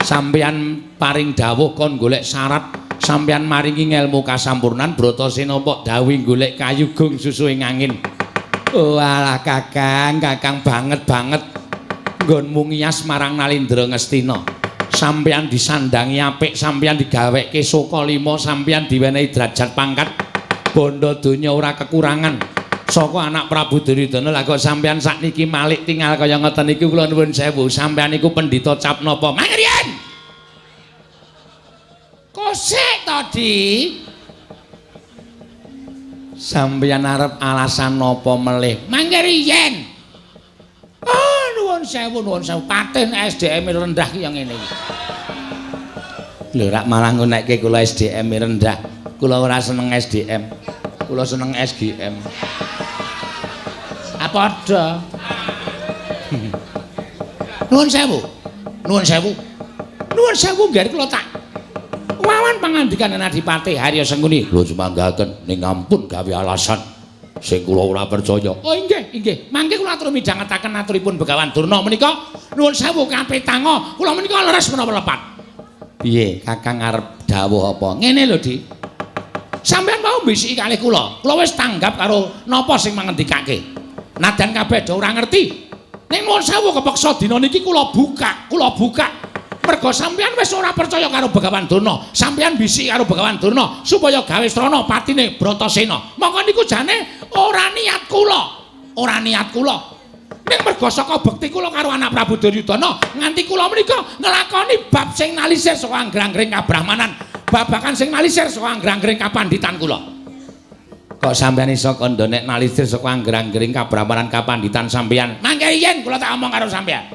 Sampeyan paring dawuh kon golek syarat, sampeyan maringi ngelmu kasampurnan, Bratasena mbok dawuhi golek kayu gung susu ing angin. Walah Kakang banget. Nggonmu ngiyas marang Nalindra Ngastina. Sampeyan disandangi apik, sampeyan digaweke Soka 5, sampeyan diwenehi derajat pangkat. Bondo donya ora kekurangan. Saka anak Prabu Duryudana lha kok sampeyan sakniki malik tinggal kaya ngoten iki kula nuwun sewu. Sampeyan niku pendhita cap napa? Mangriyen. Kosek to, Di? Sampeyan arep alasan napa melih? Mangriyen. Oh, nuwun sewu. Paten SDM rendah ki yang ngene iki. Lho rak malah ngonekke kula SDM rendah. Kula ora seneng SDM. Kula seneng SGM. Apa ada? Nuwun sewu. Nuwun sewu nggih kula tak wawan pangandikan Adipati Harya Sengkuni. Lho sumanggaken ning ampun gawe alasan sing kula ora percaya. Oh inggih. Mangke kula atur midhangetaken aturipun Begawan Durna menika. Nuwun sewu kapitanga. Kula menika leres menapa lepat. Piye Kakang arep dawuh apa? Ngene lho, Di. Sampeyan mau mbisiki kalih kula. Kula wis tanggap karo napa sing mangandikake. Nadan kabeh ora ngerti. Ning nuwun sewu kepeksa dina niki kula buka. Merga sampeyan wis ora percaya karo Begawan Durna. Sampeyan bisiki karo Begawan Durna supaya gawe strana patine Bratasena. Monggo niku jane ora niat kula. Ning merga saka bekti kula karo anak Prabu Duryudana nganti kula menika nglakoni bab sing nalisir saka anggrang-angring kabrahmanan. Babakan sing nalisir saka anggrang-angring kapanditan kula. Kok sampeyan iso kandha nek nalisir saka anggrang-angring kabrahmanan kapanditan sampeyan? Mangke yen kula tak omong karo sampeyan.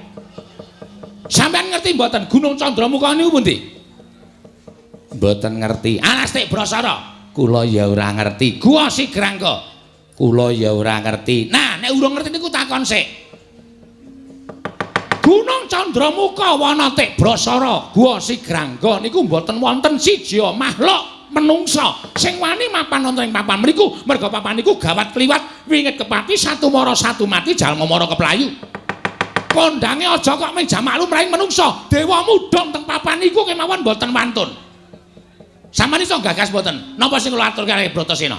Sampeyan ngerti mboten Gunung Candramuka niku pundi? Mboten ngerti. Alastik Brasara? Kula ya ora ngerti. Gua Sigrangga? Kula ya ora ngerti. Nah, nek urung ngerti niku takon sik. Gunung Candramuka Wanatik Brasara, Gua Sigrangga niku mboten wonten siji makhluk menungsa sing wani mapan wonten ing papan mriku. Merga papan niku gawat kliwat, wingit kepati, satu mara satu mati, jalma mara keplayu. Kondange aja kok mung jamak lumrahing menungsa. Dewa mudhun teng papan niku kemawon mboten wantun. Sampeyan iso gagas mboten? Napa sing kula atur kalih Bratasena?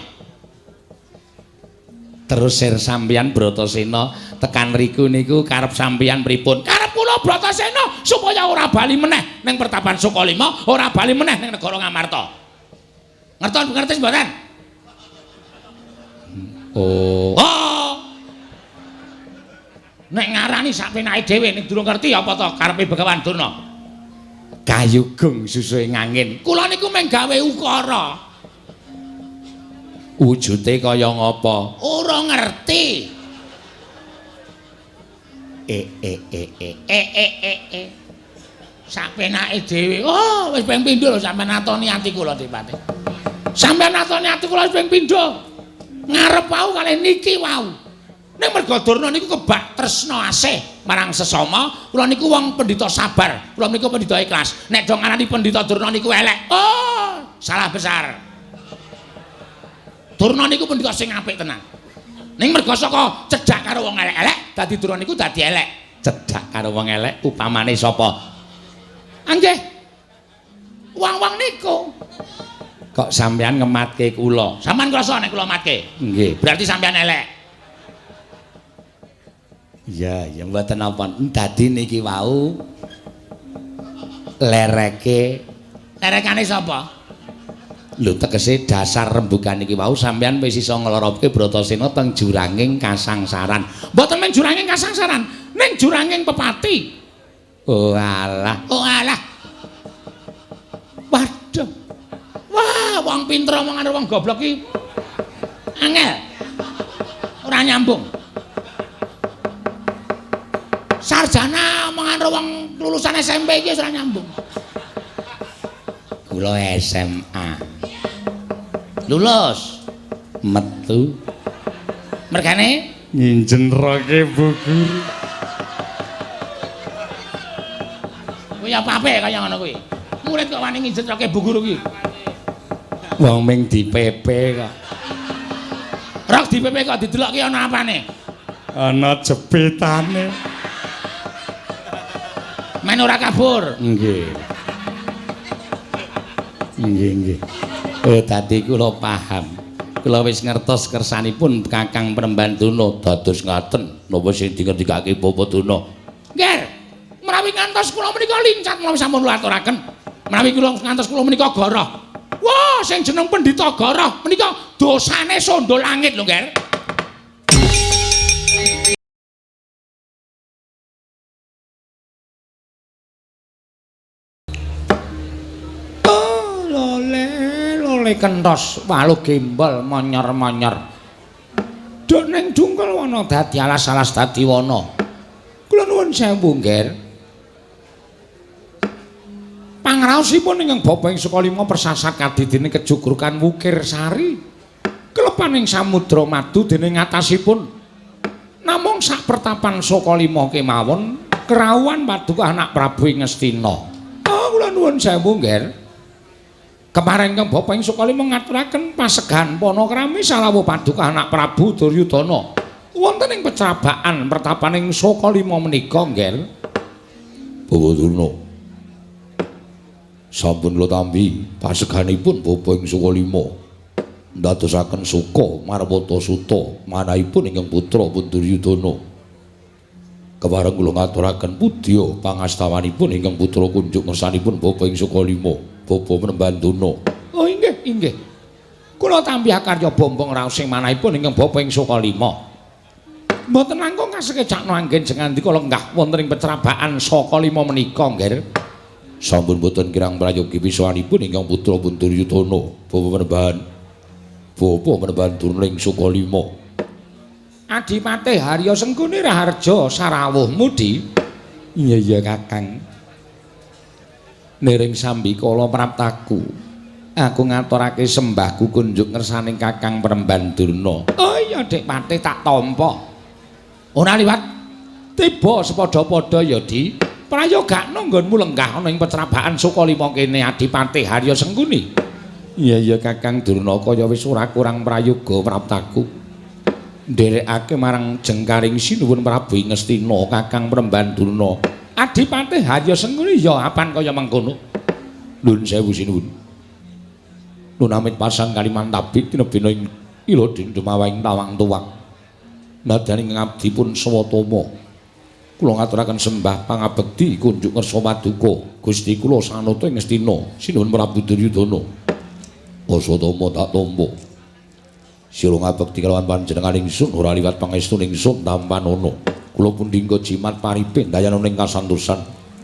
Terus sir sampeyan Bratasena tekan riku niku karep sampeyan pripun? Karep kula Bratasena supaya ora bali meneh ning pertapan Soka 5, ora bali meneh ning negara Ngamarta. Ngerti mboten? Oh. Nek ngarani sak penake dhewe nek durung ngerti apa to karepe Begawan Durna? Kayu gung susu ing angin. Kula niku mung gawe ukara. Wujude kaya ngapa? Ora ngerti. Sak penake dhewe. Oh, wis ping pindho lho sampeyan natoni ati kula, Dipati. Sampeyan natoni ati kula wis ping pindho. Ngarep wau kalih niki wau. Nek merga Durna niku kebak tresna asih marang sesama, kula niku wong pendhita sabar, kula niku pendhita ikhlas. Nek do ngarani pendhita Durna niku elek, oh, salah besar. Durna niku pendhita sing apik tenan. Ning merga saka cedhak karo wong elek-elek, dadi Durna niku dadi elek. Cedhak karo wong elek upamane sapa? Nggih. Wong-wong niku. Kok sampean ngematke kula? Sampeyan krasa nek kula matke? Nggih, berarti sampean elek. Ya mboten napa. Dadi niki wau lerekane sapa? Lho tegese dasar rembugan iki wau sampeyan wis iso nglorokke Bratasena teng juranging kasangsaran. Mboten men juranging kasangsaran, ning juranging pepati. Oh alah. Waduh. Wah, wong pinter omongan karo wong goblok iki angel. Ora nyambung. Sarjana omongan karo wong lulusan SMP iki ora nyambung. Kula SMA. Lulus. Metu. Mergane nginjenroke Bu Guru. Kuwi apa-ape kaya ngono kuwi. Murid kok wani nginjenroke Bu Guru kuwi. Wong ming dipepe kok. Rok dipepe kok didelok ki ana apane? Ana jepitane. Men pancen ora kabur. Nggih. Nggih. Dadi kula paham. Kula wis ngertos kersanipun Kakang Prembanduna dados ngaten napa sing dingendikake Bapak Duna. Nggih. Menawi ngantos kula menika lincat menawi sampun kula aturaken. Menawi kula ngantos kula menika goroh. Wah, sing jeneng Pendhita Goroh menika dosane sondho langit lho, Nggih. Lole kenthos walu gembol monyor-monyor. Dok ning dungkul wana dadi alas-alas dadi wana. Kula nuwun sewu, Nggih. Pangraosipun ingkang Bapak ing Sukalima persasat kadidene kejugrukan Wukir Sari. Kelepaning samudra madu dening ngatasipun. Namung sak pertapan Sukalima kemawon kerawuhan paduka anak Prabu ing Ngastina. Kula nuwun sewu, Nggih. Kemarin kang Bapak ing Sukalima ngaturaken pasegahan panakrami salawuh paduka anak Prabu Duryudana wonten ing pecrabaan pertapaning Sukalima menika, Nggih. Bapak Durna sampun kula tampi paseganipun Bapak ing Sukalima ndadosaken suka marwata suta manahipun ingkang putra Duryudana. Kepareng kula ngaturaken pudya pangastawanipun ingkang putra kunjuk ngersanipun Bapak ing Sukalima, Bapak Prembanduna. Oh inggih. Kula tampi karya bombong raos sing manahipun ingkang Bapak ing Sukalima. Mboten langkung kasekecakno anggen jengandika lenggah wonten ing pecrabaan Sukalima menika, Nggih. Sampun boten kirang prayogi pisanipun ingkang putra Duryudana, Bapak Prembanduna ing Sukalima. Adipate Harya Sengkuni Raharja sarawuh mudi. Iya Kakang. Nering sambikala praptaku. Aku ngaturake sembahku kunjuk ngersaning Kakang Prembanduna. Oh iya Dik Pate tak tampa. Ora liwat tiba sepadha-padha ya Di. Prayogakno nggonmu lenggah ana ing pecrabaan Sukalima kene Adipate Harya Sengkuni. Iya Kakang Durna kaya wis ora kurang prayoga praptaku. Nderekake marang jengkaring sinuwun Prabu Ngastina Kakang Prembanduna. Adipate Harya Sengkuni ya apan kaya mengkono. Nuwun sewu sinuwun. Nun amit pasang Kalimantabi tinebena ing ila dendhemawaing tawang tuwak. Nadaning ngabdi pun swatama. Kula ngaturaken sembah pangabekti kunjuk ngersa paduka Gusti kula sanata ing Ngastina sinuwun Prabu Duryudana. Swatama tak tampa. Sira ngabekti kelawan panjenengan ingsun ora liwat pangestu ingsun tampanono. Kula pundhingga jimat paripin dayana ing kasantosan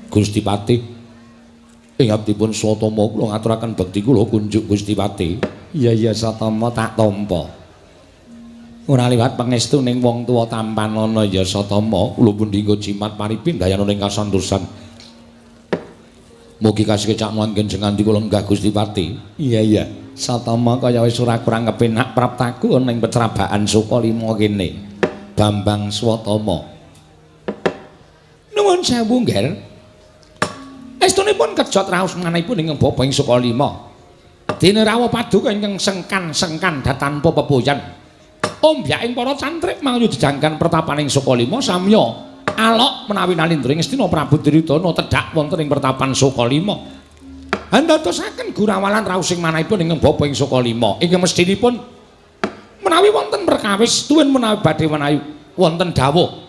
Gusti Patih. Ing abdipun swatama kula ngaturaken bekti kula kunjuk Gusti Patih. Iya Satama tak tampa. Ora liwat pangestu ning wong tuwa tampanono ya Satama kula pundhingga jimat paripin dayana ing kasantosan. Mugi kasekecakno anggen jengandika lenggah Gusti Patih. Iya. Satama kaya wis ora kurang kepenak praptaku ana ing pecrabaan Sukalima kene. Bambang Swatama. Nuwun sewu, Nggih. Estunipun kejot raos manahipun ingkang Bapak ing Sukalima. Dene rawuh paduka ingkang sengkan tanpa pepoyan. Ombyaking para cantrik manyu jejangkan pertapaning Sukalima samya alok menawi nalindra Ngastina Prabu Duryudana tedhak wonten ing pertapan Sukalima. Andadosaken gurawalan raos sing manahipun ingkang Bapak ing Sukalima ingkang mestinipun menawi wonten perkawis tuwin menawi badhe menawi wonten dawuh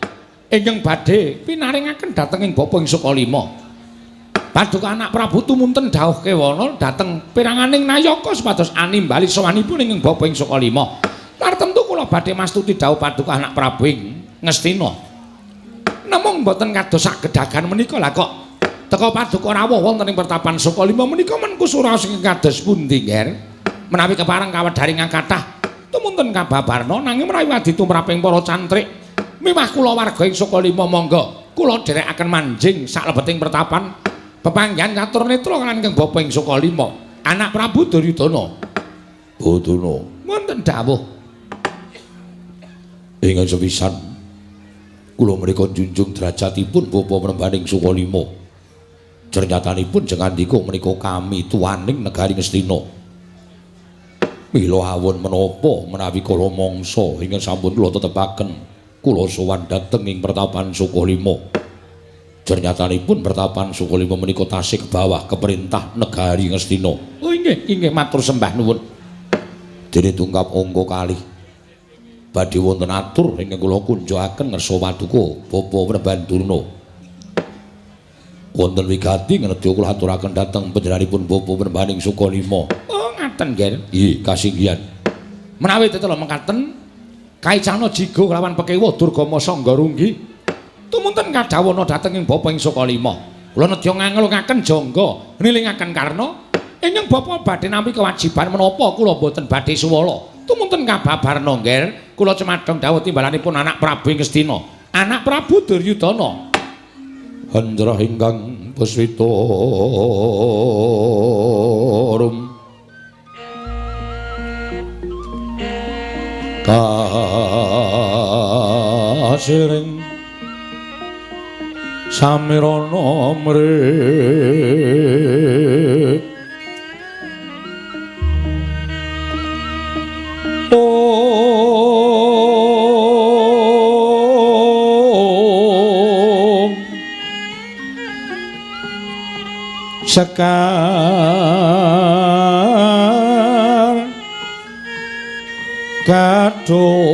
ingkang badhe pinaringaken dhateng ing Bapak ing Sukalima. Paduka anak Prabu tumunten dawuh kewana dhateng piranganing nayaka supados animbali sawanipun ingkang Bapak ing Sukalima. Tartemtu kula badhe mastuti dawuh paduka anak Prabu ing Ngastina. Namung mboten kados sagedhagan menika lha kok teka paduka rawuh wonten ing pertapan Sukalima menika men kusura sing kados pundi, Nggih? Menawi kepareng kawedharingan kathah tumunten kababarna nanging menawi adi tumraping para cantrik miwah kula warga ing Sukalima monggo kula dherekaken manjing saklebeting pertapan pepanggihan catur netra kan ingkang Bapak ing Sukalima anak Prabu Duryudana. Budana wonten dawuh ingkang sepisan kula menika njunjung derajatipun Bapak Prembaning Sukalima. Jernyatanipun jengandika menika kami tuwaning negari Ngastina. Mila awon menapa menawi kala mangsa ingkang sampun kula tetepaken kula sowan dhateng ing pertapan Sukalima. Jernyatanipun pertapan Sukolima menika tasih ke bawah keperintah negari Ngastina. Oh inggih matur sembah nuwun. Dene tungkap angka kalih. Badhe wonten atur ingkang kula kunjungaken ngersa paduka Bapa Praban Durna. Wonten wigati ngenedya kula aturaken dhateng panjenenganipun Bapa Prabaning Sukolima. Oh ngaten nggih. Nggih kasinggihan. Menawi tetela mekaten kaicana jiga kelawan pekewa Durgama Sangga Runggi tumunten kadhawana dhateng ing Bapa ing Sukolima. Kula nedya ngangelukaken jangga nilingaken karna ingkang Bapa badhe nampi kewajiban menapa kula boten badhe suwala. Tumunten kababarna nggih kula cemadhong dawuh timbalanipun anak Prabu ing Ngastina, anak Prabu Duryudana. Handrah ingkang peswita rum kasiring samirana mrih sekar kadung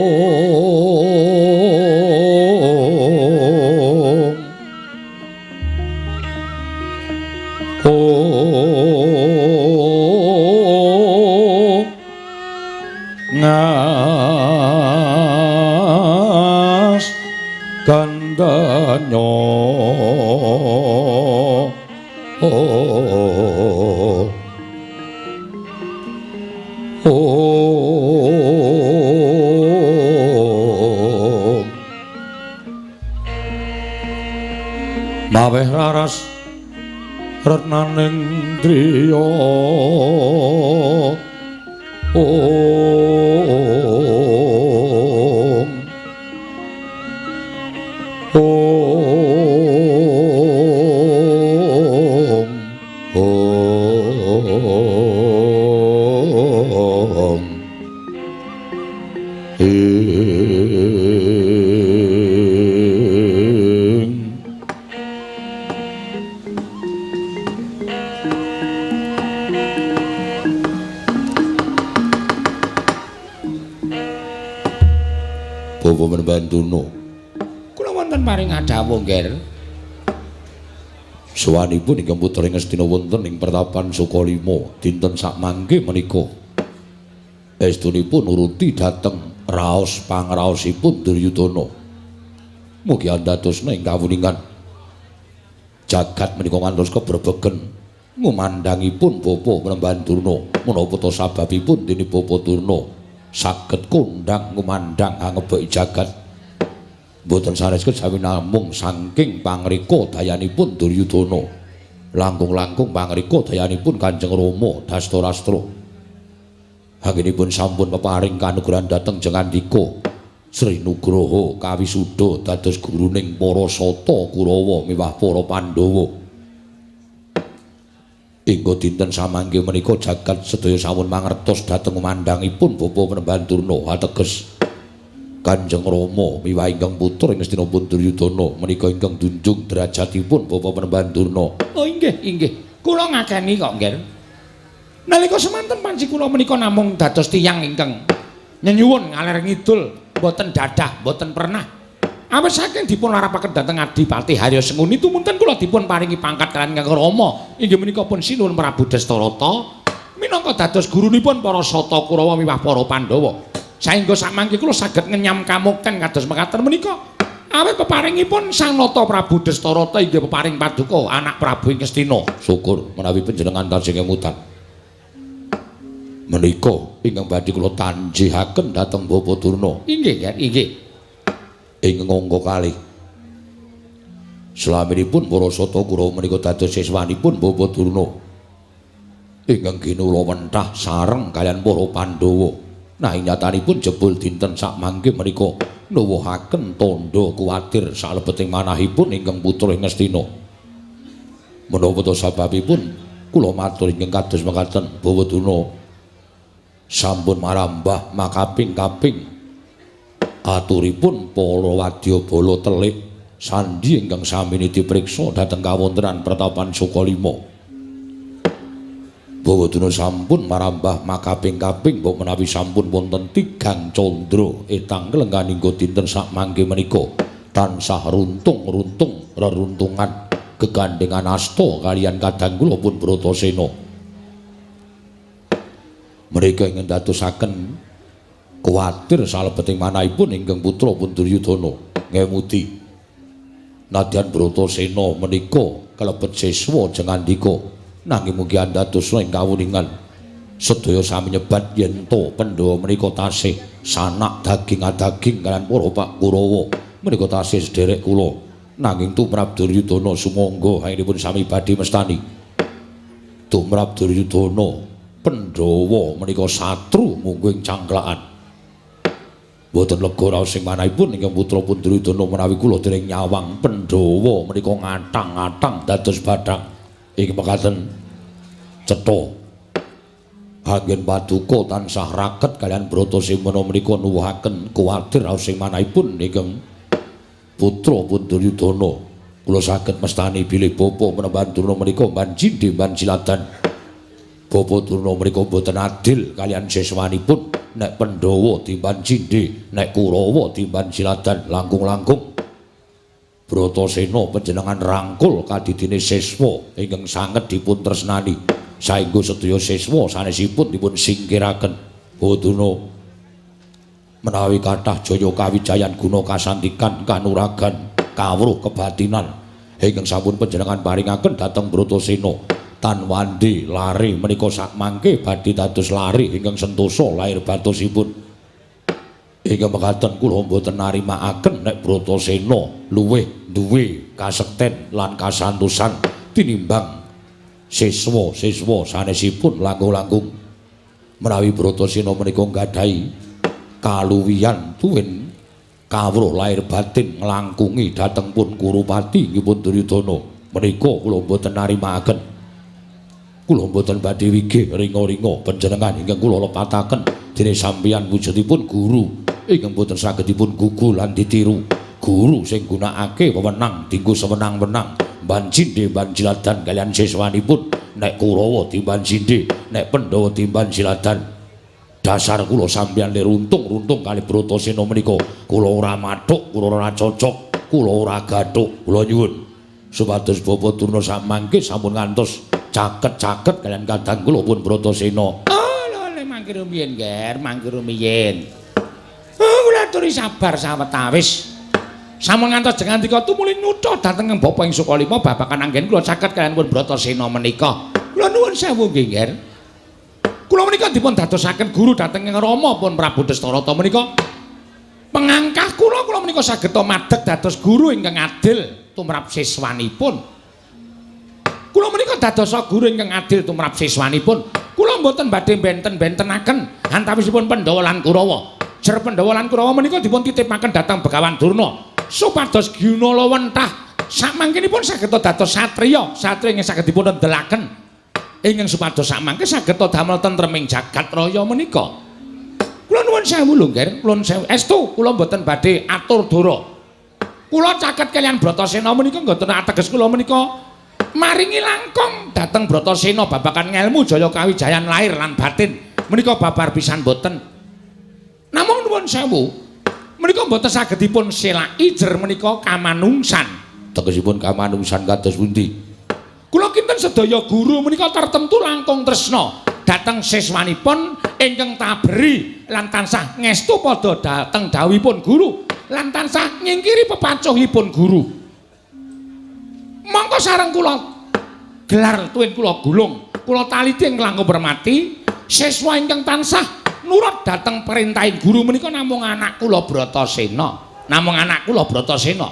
ngas kandanya maweh raras retnaning driya Bapa Mbanturna. Kula wonten paring adhawuh nggih. Sawanipun ingkang putra Ngastina wonten ing pertapan Sukolima dinten sakmangke menika. Estunipun nuruti dhateng raos pangraosipun Duryudana. Mugi andadosna ing kawuningan jagat menika ngantos keberbegen ngumandhangipun Bapa Mbanturna. Menapa ta sababipun dene Bapa Durna saged kondhang ngumandhang angebeki jagat boten sanes kejawi namung saking pangrika dayanipun Duryudana langkung-langkung pangrika dayanipun Kanjeng Rama Dastarastra anggenipun sampun peparing kanugrahan dhateng Jengandika Sri Nugraha kawisuda dados guruning para Sata Kurawa miwah para Pandhawa. Ingga dinten samangke menika jagat sedaya sampun mangertos dhateng mandhangipun Bapa Mbanturna ateges Kanjeng Rama miwah ingkang putra Ngastina Duryudana menika ingkang dunjung derajatipun Bapa Mbanturna. Oh inggih. Kula ngakeni kok nggih. Nalika semanten panci kula menika namung dados tiyang ingkang nyenyuwun ngaler ngidul boten dadah, boten pernah awit saking dipun larapaken dhateng Adipati Harya Senguni tumunten kula dipun paringi pangkat kaliyan Kang Rama inggih menika pun sinuwun Prabu Dastarata minangka dados gurunipun para Sata Kurawa miwah para Pandhawa. Saengga samangke kula saged ngenyam kamukten kados mekaten menika awit peparingipun Sang Nata Prabu Dastarata inggih peparing paduka anak Prabu ing Ngastina. Syukur menawi panjenengan tansih kemutan. Menika ingkang badhe kula tanjihaken dhateng Bapa Durna. Inggih. Ing ngangka kalih slaminipun para Sata Kurawa menika dados siswanipun Bapa Durna ingkang ginula wentah sareng kalian para Pandhawa. Nah nyatanipun jebul dinten sakmangke menika nuwuhaken tandha kuwatir salebeting manahipun ingkang putra Ngastina. Menapa ta sababipun kula matur ingkang kados mekaten Bapa Durna sampun marambah makaping-kaping aturipun para wadyabala telik sandhi ingkang sami dipriksa dhateng kawontenan Pratapan Sukalima. Bawaduna sampun marambah makaping-kaping mbok menawi sampun wonten tigang candra etang kelengganingga dinten sak mangke menika tansah runtung-runtung reruntungan gegandhengan asta kaliyan kadang kula pun Bratasena. Mereka ingin dadosaken kuwatir salebeting manahipun ingkang putra pun Duryudana ngemuti nadyan Bratasena menika kalebet siswa jengandika nanging mugi andados ing kawuningan sedaya sami nyebat yen to Pandhawa menika tasih sanak daging-daging kaliyan para Pak Kurawa menika tasih sederek kula nanging tumrap Duryudana sumangga hainipun sami badhe mestani tumrap Duryudana Pandhawa menika satru mungguing cangklakan boten lega raos sing manahipun ingkang putra pun Duryudana menawi kula dereng nyawang Pandhawa menika ngatang-atang dados bathang ing mekaten cetha anggen paduka tansah raket kalian Bratasena menika nuwuhaken kuwatir raos sing manahipun ingkang putra pun Duryudana kula saged mestani bilih bapa menemban Durna menika mban jindhe mban siladan bapa Durna menika boten adil kalian siswanipun nek Pandhawa timban jindhe nek Kurawa timban siladan langkung-langkung Bratasena panjenengan rangkul kadidine siswa ingkang sanget dipun tresnani saengga sedaya siswa sanesipun dipun singkiraken Baduna menawi kathah jaya kawijayan guna kasantikan kanuragan kawruh kebatinan ingkang sampun panjenengan paringaken dhateng Bratasena tanwandi lare menika sak mangke badhe dados lare ingkang sentosa lair batosipun ingkang mekaten kula mboten narimakaken nek Bratasena luwih duwe kasekten lan kasantosan tinimbang siswa-siswa sanesipun langkung-langkung menawi Bratasena menika nggadhahi kaluwihan tuwin kawruh lair batin nglangkungi dhateng pun Kurupati nggih Duryudana menika kula mboten narimakaken kula mboten badhe wigih ringa-ringa panjenengan ingkang kula lepataken dene sampeyan wujudipun guru ingkang boten saged dipun gugu lan ditiru guru sing gunakake wewenang dienggo sewenang-wenang mban jindhe mban siladan kaliyan siswanipun nek Kurawa timban jindhe nek Pandhawa timban siladan dasar kula sampeyan le runtung-runtung kali Bratasena menika kula ora mathuk kula ora cocok kula ora gathuk kula nyuwun supados Bapa Durna samangke sampun ngantos caket-caket kaliyan kadang kula pun Bratasena lho mangke rumiyin Ger mangke rumiyin kula aturi sabar sawetawis. Sampun ngantos jengandika tumuli nutha dhateng Bapak ing Sukalima babakan anggen kula caket kaliyan pun Bratasena menika. Kula nuwun sewu nggih, Nger. Kula menika dipun dadosaken guru dhateng Rama pun Prabu Dastarata menika. Pengangkah kula menika saged madeg dados guru ingkang adil tumrap siswanipun. Kula menika dadosa guru ingkang adil tumrap siswanipun. Kula mboten badhe benten-bentenaken antawisipun Pandhawa lan Kurawa. Jer Pandhawa lan Kurawa menika dipun titipaken dhateng Begawan Durna supados gyuna lawentah sakmangkenipun saged dados satriya, satriya ingkang saged dipun ndelaken ingkang supados sakmangke saged damel tentreming jagat raya menika. Kula nuwun sewu lho, Nger, kula nuwun sewu. Estu kula mboten badhe atur dara. Kula caket kaliyan Bratasena menika mboten ateges kula menika maringi langkung dhateng Bratasena babakan ngelmu jaya kawijayan lair lan batin menika babar pisan mboten. Namung nuwun sewu, menika mboten saged dipun selaki jer menika kamanungsan. Tegesipun kamanungsan kados pundi? Kula kinten sedaya guru menika tertentu langkung tresna dhateng siswanipun ingkang taberi lan tansah ngestu padha dhateng dawuhipun guru lan tansah nyingkiri pepacuhipun guru. Mongko sareng kula gelar tuwin kula gulung, kula taliti ing langkung permati siswa ingkang tansah nurut dhateng perintahing guru menika namung anak kula Bratasena. Namung anak kula Bratasena.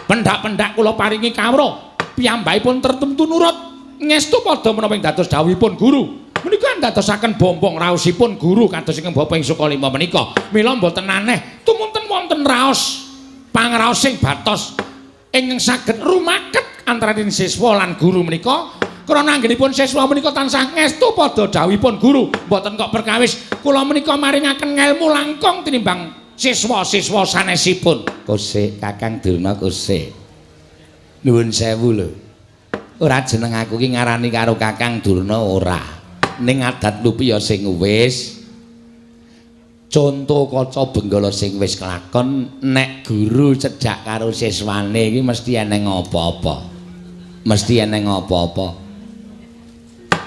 Pendak-pendak kula paringi kawruh, piyambakipun tertentu nurut ngestu padha menapa ing dados dawuhipun guru. Menika ndadosaken bombong raosipun guru kados ingkang Bapak ing Sukalima menika. Mila mboten aneh tumunten wonten raos pangraos sing batos ingkang saged rumaket antaraning siswa lan guru menika. Krana anggenipun siswa menika tansah ngestu padha dawuhipun guru, mboten kok perkawis kula menika maringaken ngelmu langkung tinimbang siswa-siswa sanesipun. Kosik Kakang Durna kosik. Nuwun sewu lho. Ora jeneng aku ki ngarani karo Kakang Durna ora. Ning adat lupiya sing wis conto kaca benggala sing wis kelakon nek guru cedhak karo siswane iki mesti eneng apa-apa. Mesti eneng apa-apa.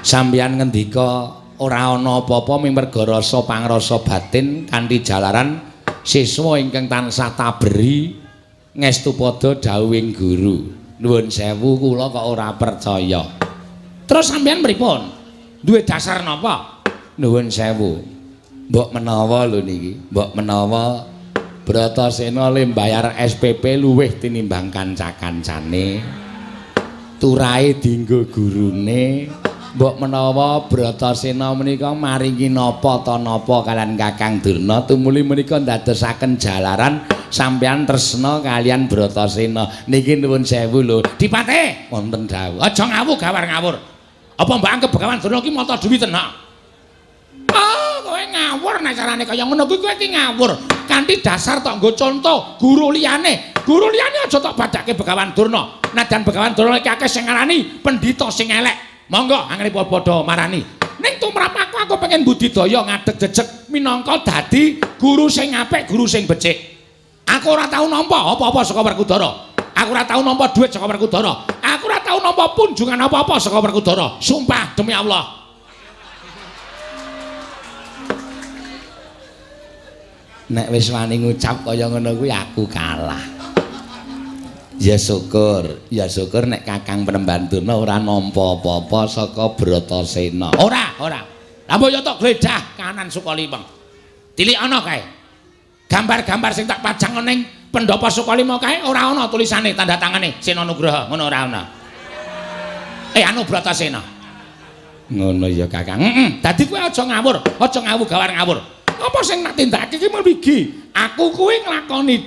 Sampeyan ngendika ora ana apa-apa ming merga rasa pangrasa batin kanthi jalaran siswa ingkang tansah taberi ngestu padha dawuhing guru. Nuwun sewu kula kok ora percaya. Terus sampeyan pripun? Duwe dasar napa? Nuwun sewu. Mbok menawa lho niki, mbok menawa Bratasena le mbayar SPP luwih tinimbang kanca-kancane. Turahe dienggo gurune. Mbok menawa Bratasena menika maringi napa ta napa kalian Kakang Durna tumuli menika ndadosaken jalaran sampeyan tresna kalian Bratasena. Niki nuwun sewu lho. Dipate wonten dawuh. Aja ngawur gawar-ngawur. Apa mbak anggap Begawan Durna ki mata dewi tenan? Kowe ngawur nek carane kaya ngono kuwi kowe iki ngawur. Kanthi dasar tok nggo conto guru liyane. Guru liyane aja tok badake Begawan Durna. Najan Begawan Durna iki akeh sing ngarani pendhita sing elek. Monggo angene padha marani. Ning tumrap aku pengen budidaya ngadeg jejeg minangka dadi guru sing apik, guru sing becik. Aku ora tau nampa apa-apa saka Werkudara. Aku ora tau nampa dhuwit saka Werkudara. Aku ora tau nampa punjungan apa-apa saka Werkudara. Sumpah demi Allah. Nek wis wani ngucap kaya ngono kuwi aku kalah. Ya syukur nek Kakang Penemban Durna ora nampa apa-apa saka Bratasena. Ora. Lah mbok yo tok gledah kanan Sukalima. Tilik ana kae. Gambar-gambar sing tak pajang ning pendopo Sukalima kae ora ana tulisane tanda tangane Sena Nugraha, ngono ora ana. Anu Bratasena. Ngono ya Kakang. Dadi kowe aja ngawur gawar ngawur. Apa sing nak tindakake iki mligi? Aku kuwi nglakoni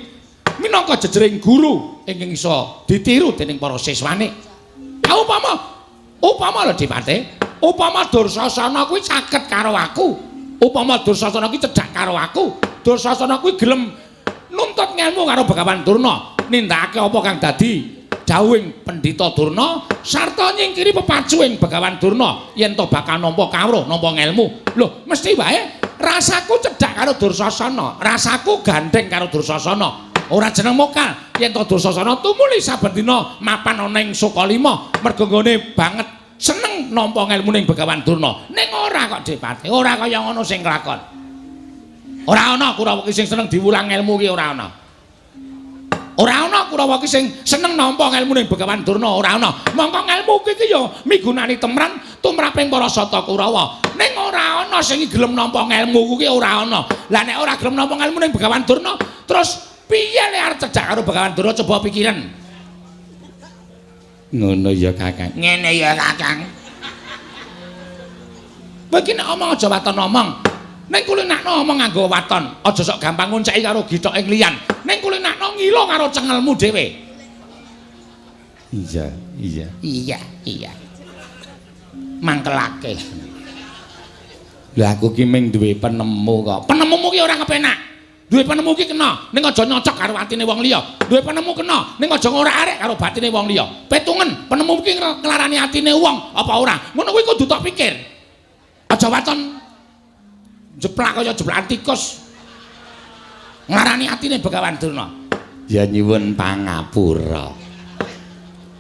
minangka jejering guru ingkang iso ditiru dening para siswane. Upama lho Dipate, upama Dursasana kuwi caket karo aku. Upama Dursasana kuwi cedhak karo aku. Dursasana kuwi gelem nuntut ngelmu karo Begawan Durna. Nindakake apa kang dadi dawuhing Pendhita Durna sarta nyingkiri pepacuing Begawan Durna yen to bakal nampa kawruh, nampa ngelmu. Lho, mesti wae rasaku cedhak karo Dursasana, rasaku gandeng karo Dursasana. Ora jeneng mokal yen to Dursasana tumuli saben dina mapan ana ing Sukalima merga nggone banget seneng nampa ngelmuning Begawan Durna. Ning ora kok Dipate, ora kaya ngono sing kelakon. Ora ana Kurawa ki sing seneng diwulang ngelmu ki ora ana. Ora ana Kurawa ki sing seneng nampa ngelmuning Begawan Durna, ora ana. Mongko ngelmu ki ya migunani temran tumraping para sata Kurawa. Ning ora ana sing gelem nampa ngelmu kuwi ora ana. Lah nek ora gelem nampa ngelmu ning Begawan Durna, terus piye lek arep cedhak karo Begawan Durna coba pikiran. Ngono ya Kakang. Ngene ya Kakang. Begini omong aja waton omong. Ning kulinakno omong nganggo waton, aja sok gampang ngonceki karo githok ing liyan. Ning kulinakno ngilo karo cengelmu dhewe. Iya. Mangkelake. Lah aku ki ming duwe penemu kok. Penemumu ki ora kepenak. Duwe penemu ki kena, ning aja nyocok karo atine wong liya. Duwe penemu kena, ning aja ngorek-arek karo batine wong liya. Petungen, penemu ki nglarani atine wong apa ora. Ngono kuwi kudu tok pikir. Aja waton jeplak kaya jeplakan tikus. Nglarani atine Begawan Durna. Ya nyuwun pangapura.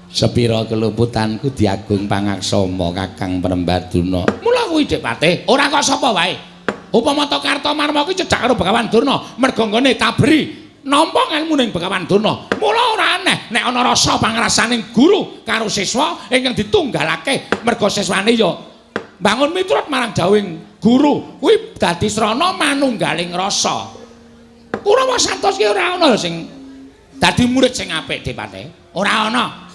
Sepira keluputanku diagung pangaksama Kakang Penemban Durna. Mula kuwi Dipate, ora kok sapa wae. Upama to Kartomarma kuwi cedhak karo Begawan Durna, merga nggone tabri nampa ngelmuning Begawan Durna. Mula ora aneh nek ana rasa pangrasaning guru karo siswa ingkang ditunggalake merga siswane ya bangun miturut marang dawuhing guru kuwi dadi srana manunggaling rasa. Kurawa santos ki ora ana sing dadi murid sing apik Dipate. Ora ana.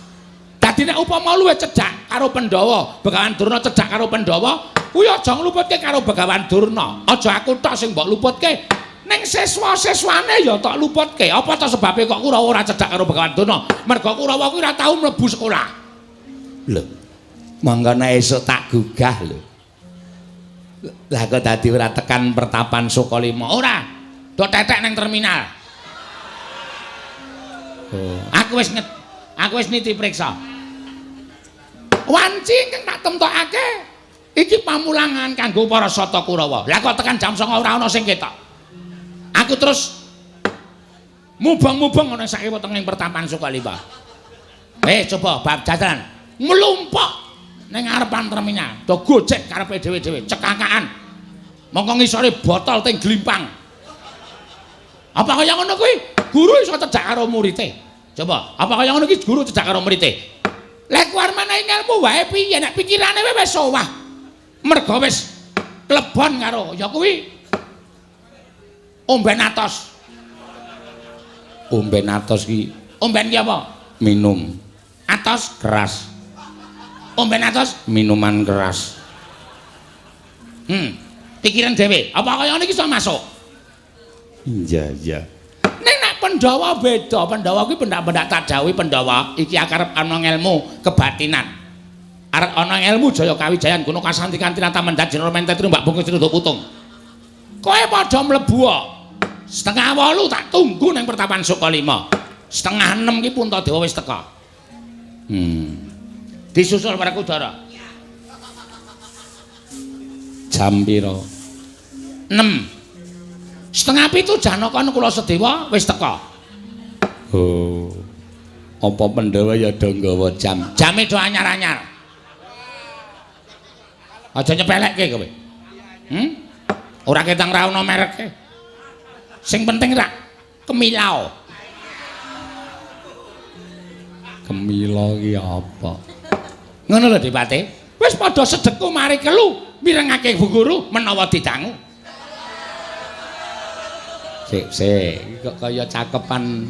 Dadi nek upama luwih cedhak karo Pandhawa, Begawan Durna cedhak karo Pandhawa, kuwi aja ngluputke karo Begawan Durna. Aja aku tok sing mbok luputke. Ning siswa-siswane ya tok luputke. Apa to sebabe kok Kurawa ora cedhak karo Begawan Durna? Merga Kurawa kuwi ora tau mlebu sekolah. Lho. Mangkane esuk tak gugah lho. Lah kok dadi ora tekan pertapan Sukalima. Ora. Do tetek nang terminal. Oh, aku wis niti priksa. Wanci ingkang tak temtokake iki pamulangan kanggo para Sata Kurawa. Lah kok tekan jam 09.00 ora ana sing ketok. Aku terus mubeng-mubeng ana sak wetenging pertapan Sukalima. Coba bab dalan mlumpuk ning ngarepan terminal. Do gojek karepe dhewe-dhewe, cekakaan. Mongko ngisore botol teng glimpang. Apa kaya ngono kuwi? Guru iso cedhak karo muridé. Coba, apa kaya ngono iki guru cedhak karo muridé? Lek kuwi menehi ilmu wae piye nek pikirane wis owah. Mergo wis klebon karo ya kuwi omben atos. Omben atos ki, omben ki apa? Minum. Atos keras. Omben atos minuman keras. Pikiran dhewe, apa kaya ngene iki iso masuk? Iya. Nek nek Pandhawa beda, Pandhawa kuwi pendak-pendak tadhawi Pandhawa iki arep ana ilmu kebatinan. Arep ana ilmu Jaya Kawijayan Guna Kasanti Kantinata Mendat Jenderal Mentetri Mbak Bungkus Ridho Putung. Kowe padha mlebu 7:30 tak tunggu ning pertapan Sukalima. 5:30 ki Puntadewa wis teka. Disusul para Kudara. Jam pira? 6. 6:30 Janaka kula Sedewa wis teka. Oh. Apa Pandhawa ya do nggawa jam? Jame do anyar-anyar. Aja nyepelekke kowe. Ora ketang ra ono mereke. Sing penting ra kemilau. Kemilau ki apa? Ngono lho Dipate. Wis padha sedeku mari kelu mirengake Bu Guru menawa didangu. Sik, kok kaya cakepan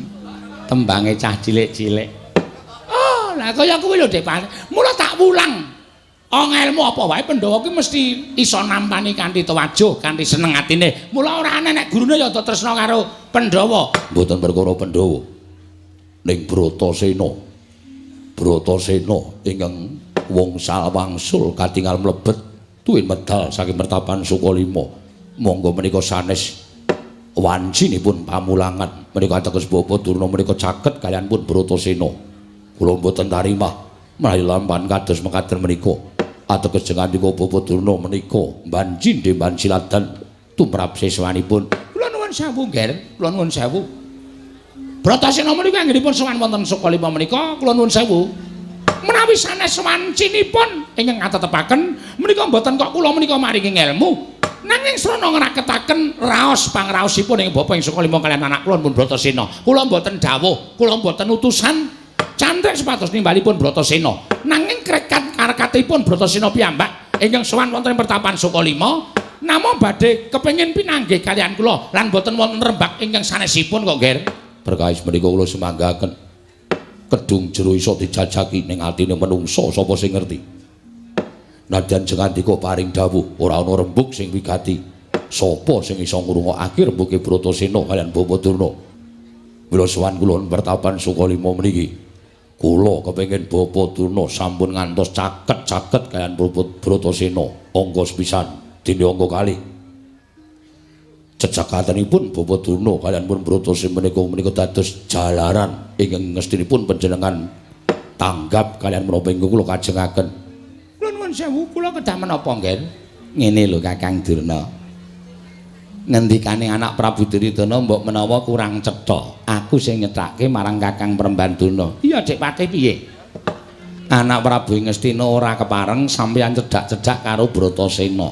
tembange cah cilik-cilik. Oh, lah kaya kuwi lho Dipate. Mula tak wulang. Ilmu apa wae Pandhawa kuwi mesti iso nampani kanthi tawajuh, kanthi seneng atine. Mula ora aneh nek gurune ya tresna karo Pandhawa. Mboten perkara Pandhawa. Ning Bratasena. Bratasena ingkang wongsal wangsul katingal mlebet tuwin medal saking pertapan Sukalima. Monggo menika sanes wancinipun pamulangan menika ateges Bapa Durna menika caket kalian pun Bratasena. Kula mboten tarimah menawi lampan kados mekaten menika. Ateges jengandika Bapa Durna menika banjin demban siladan tumrap siswanipun. Kula nuwun sewu, Nger. Kula nuwun sewu. Bratasena menika anggenipun sowan wonten Sukalima menika kula nuwun sewu. Menawi sanes wancinipun ingkang katetepaken menika mboten kok kula menika maringi ilmu. Nanging srana ngraketaken raos pangraosipun ing Bapa ing Sukalima kaliyan anak kula pun Bratasena. Kula mboten dawuh, kula mboten utusan candhek supados nimbalipun Bratasena. Nanging karekatipun Bratasena piyambak ingkang sowan wonten ing pertapan Sukalima namung badhe kepengin pinanggih kaliyan kula lan mboten wonten rembak ingkang sanesipun kok, Nger. Berkais menika kula sumanggaken kedung jero iso dijajaki ning atine menungsa sapa sing ngerti. Nadyan jengandika paring dawuh ora ana rembug sing wigati. Sapa sing iso ngrungokake rembuge Bratasena kaliyan Bapa Durna? Mila sowan kula pertapan Sukalima mriki. Kula kepengin Bapa Durna sampun ngantos caket-caket kaliyan Bratasena angka sepisan dene angka kalih. Cecakatanipun Bapa Durna kaliyan pun Bratasena menika dados jalaran ingkang ngestinipun panjenengan tanggap kaliyan menapa ingkang kula kajengaken. Nuwun sewu kula kedah menapa nggih? Ngene lho Kakang Durna. Ngendikane anak Prabu Duryudana mbok menawa kurang cetha. Aku sing nyethake marang Kakang Prembanduna. Iya Dik Pati piye? Anak Prabu Ngastina ora kepareng sampeyan cedhak-cedhak karo Bratasena.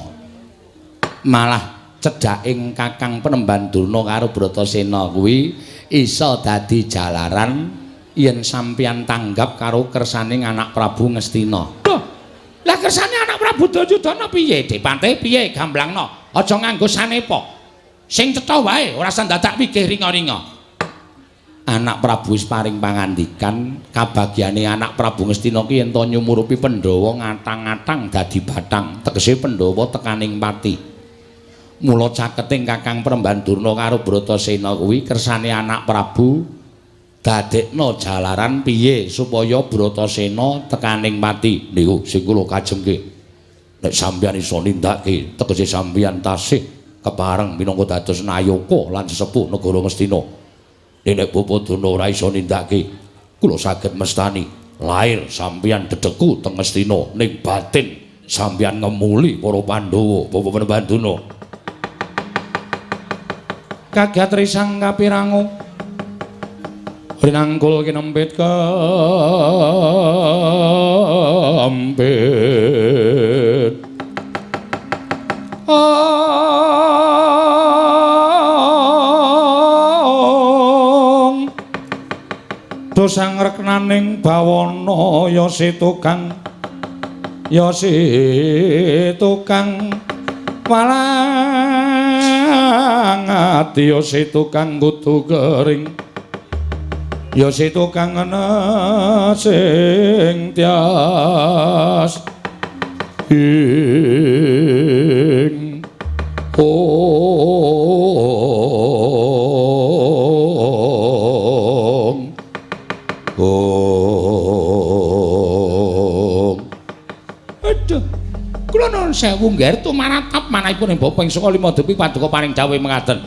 Malah cedhaking Kakang Prembanduna karo Bratasena kuwi iso dadi jalaran yen sampeyan tanggap karo kersaning anak Prabu Ngastina. Lah kersane anak Prabu Duryudana piye, Dipate? Piye gamblangno? Aja nganggo sanepa. Sing cetha wae, ora usah dadak pikir ringa-ringa. Anak Prabu wis paring pangandikan, kabagyane anak Prabu Ngastina ki yen to nyumurupi Pandhawa ngatang-atang dadi bathang, tegese Pandhawa tekaning pati. Mula caketing Kakang Prembandurna karo Bratasena kuwi kersane anak Prabu dadekno jalaran piye supaya Bratasena tekaning mati. Niku sing kula kajengke nek sampeyan iso nindakake tegese sampeyan tasih kepareng minangka dados nayaka lan sesepuh negara Ngastina. Nek Bapa Durna ora iso nindakake, kula saged mestani lair sampeyan dedheku teng Ngastina ning batin sampeyan ngemuli para Pandhawa, Bapa Panduna. Kagat risang kapirangu rinangkul kinempit kampit dosang reknaning bawana ya si tukang walang ati ya si tukang kudu kering ya si tukang ana sing tias ing aduh kula nuwun sewu ngger tumaratap manahipun ing bapa ing saka lima depi paduka paring dawuh mengaten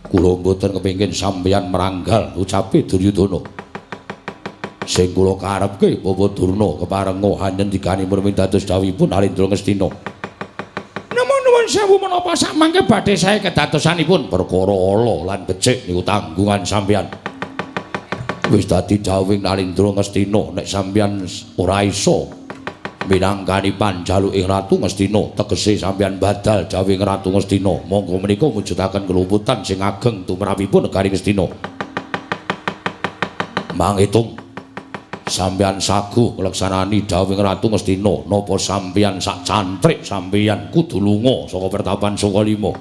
kula mboten kepengin sampeyan meranggal ucape Duryudana sing kula karepke Bapa Durna keparenga hanyendikanipun dados dawuhipun Alendra Ngastina nuwun sewu menapa samangke badhe sae kedadosanipun perkara ala lan becik niku tanggungan sampeyan wis dadi dawuhing Alendra Ngastina nek sampeyan ora iso minangkani panjaluking Ratu Ngastina tegese sampeyan badal dawuhing Ratu Ngastina monggo menika mujudaken kelumputan sing ageng tumrapipun negari Ngastina mangitung sampeyan saguh ngleksanani dawuhing Ratu Ngastina napa sampeyan sak cantrik sampeyan kudu lunga saka pertapan Sukalima.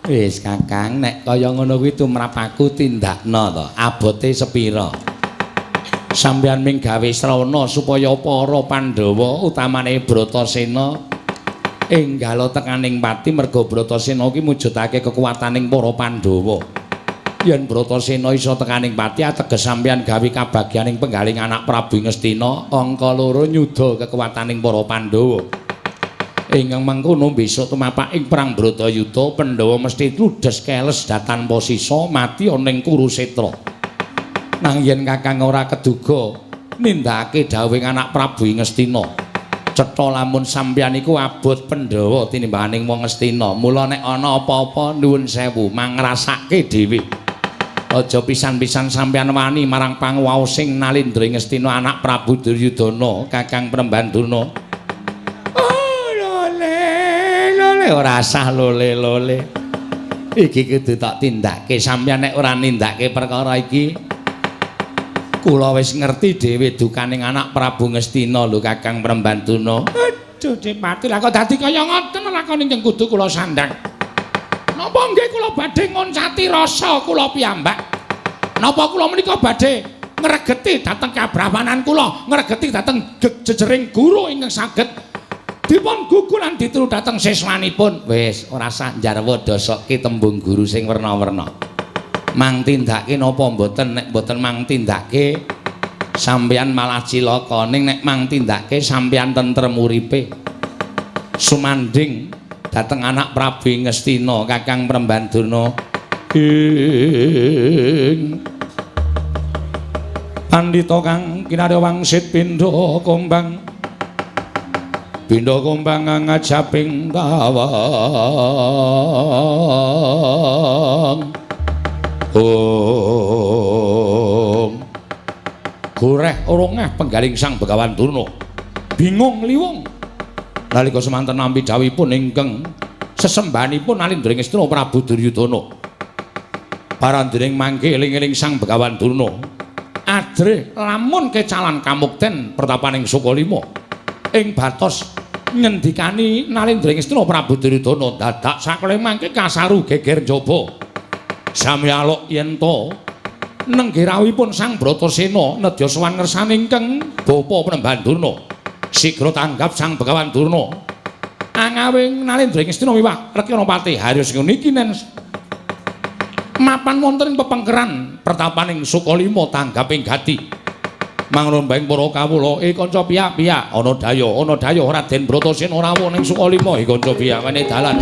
Wis Kakang nek kaya ngono kuwi tumrap aku tindakna to abote sepira. Sampeyan ming gawe srana supaya para Pandhawa utamane Bratasena enggalo tekaning pati merga Bratasena iki mujudake kekuwataning para Pandhawa. Yen Bratasena iso tekaning pati ateges sampeyan gawe kabagyaning penggaling anak Prabu Ngastina angka 2 nyuda kekuwataning para Pandhawa. Ingkang mangkono besok tumapak ing perang Bratayuda Pandhawa mesti ludes keles datan posisa mati ana ing Kurusetra. Nang yen Kakang ora keduga nindakake dawuhing anak Prabu Ngastina, cetha lamun sampeyan iku abot Pandhawa tinimbanganing wong Ngastina. Mula nek ana apa-apa nuwun sewu mangrasake dhewe. Aja pisan-pisan sampeyan wani marang panguwaosing Nalendra Ngastina anak Prabu Duryudana Kakang Prembanduna. Oh lole ora sah lole. Iki kudu tak tindakke sampeyan nek ora nindakake perkara iki. Kula wis ngerti dhewe dukaning anak Prabu Ngastina lho Kakang Prembanduna. Aduh Dipati lah kok dadi kaya ngoten lakon ingkang kudu kula sandhang. Napa nggih kula badhe ngoncati rasa kula piyambak? Napa kula menika badhe ngregeti dhateng kabrawanan kula, ngregeti dhateng jejering guru ingkang saged dipun gugu lan dituru dhateng siswanipun? Wis ora sak njarwa dosokke tembung guru sing werna-werna. Mang tindake napa mboten? Nek mboten mang tindake sampeyan malah cilaka, ning nek mang tindake sampeyan tentrem uripe. Sumanding dhateng anak Prabu Ngastina Kakang Prembanduna ing pandhita kang kinarya wangsit pindha kombang ngajaping tawang goreh orongeh penggaling Sang Begawan Durna bingung liwung nalika semanten nampi dawuhipun ingkang sesembahanipun Nalendra Ngastina Prabu Duryudana parandering mangke eling-eling Sang Begawan Durna adreh lamun kecalan kamukten pertapaning Sukalima ing batos ngendikani Nalendra Ngastina Prabu Duryudana dadak sakle mangke kasaru geger njaba samyaluk yen to nenggirawipun Sang Bratasena nedya sowan ngersane ingkang Bapa Prembanduna sigra tanggap Sang Begawan Durna angawing Nalendra Ngastina miwah Rekyanapati Harya niki nen mapan wonten ing pepengkeran pertapaning Sukalima tanggaping gati mangrombeng para kawula kanca piyak-piyak ana daya Raden Bratasena rawuh ning Sukalima kanca piyak meneh dalan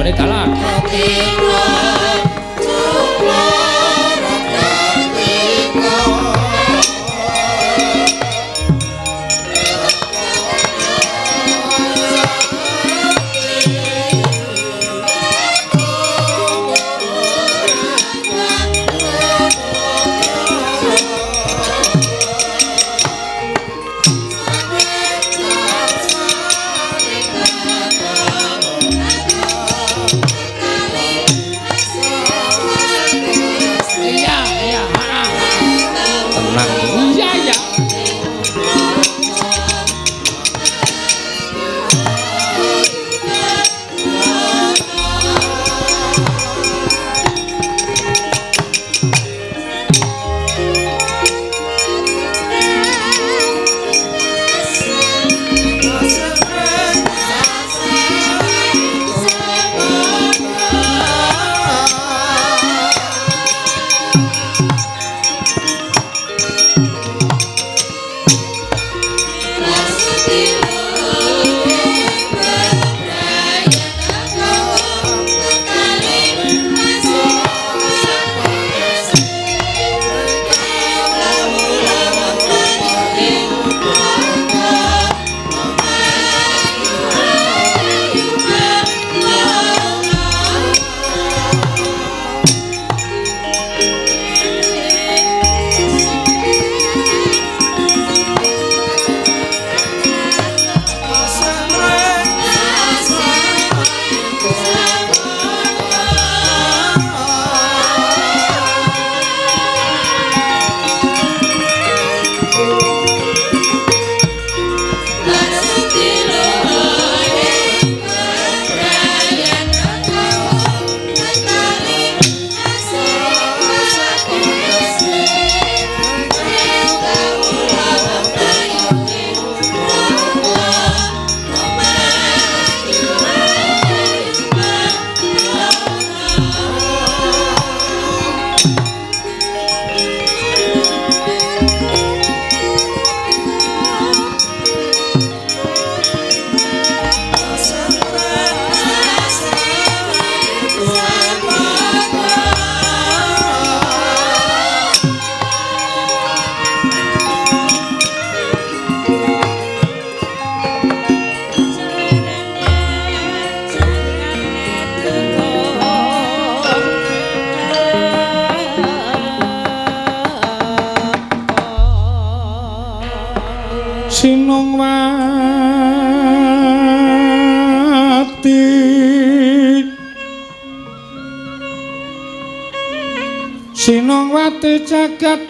Sinongwati jagat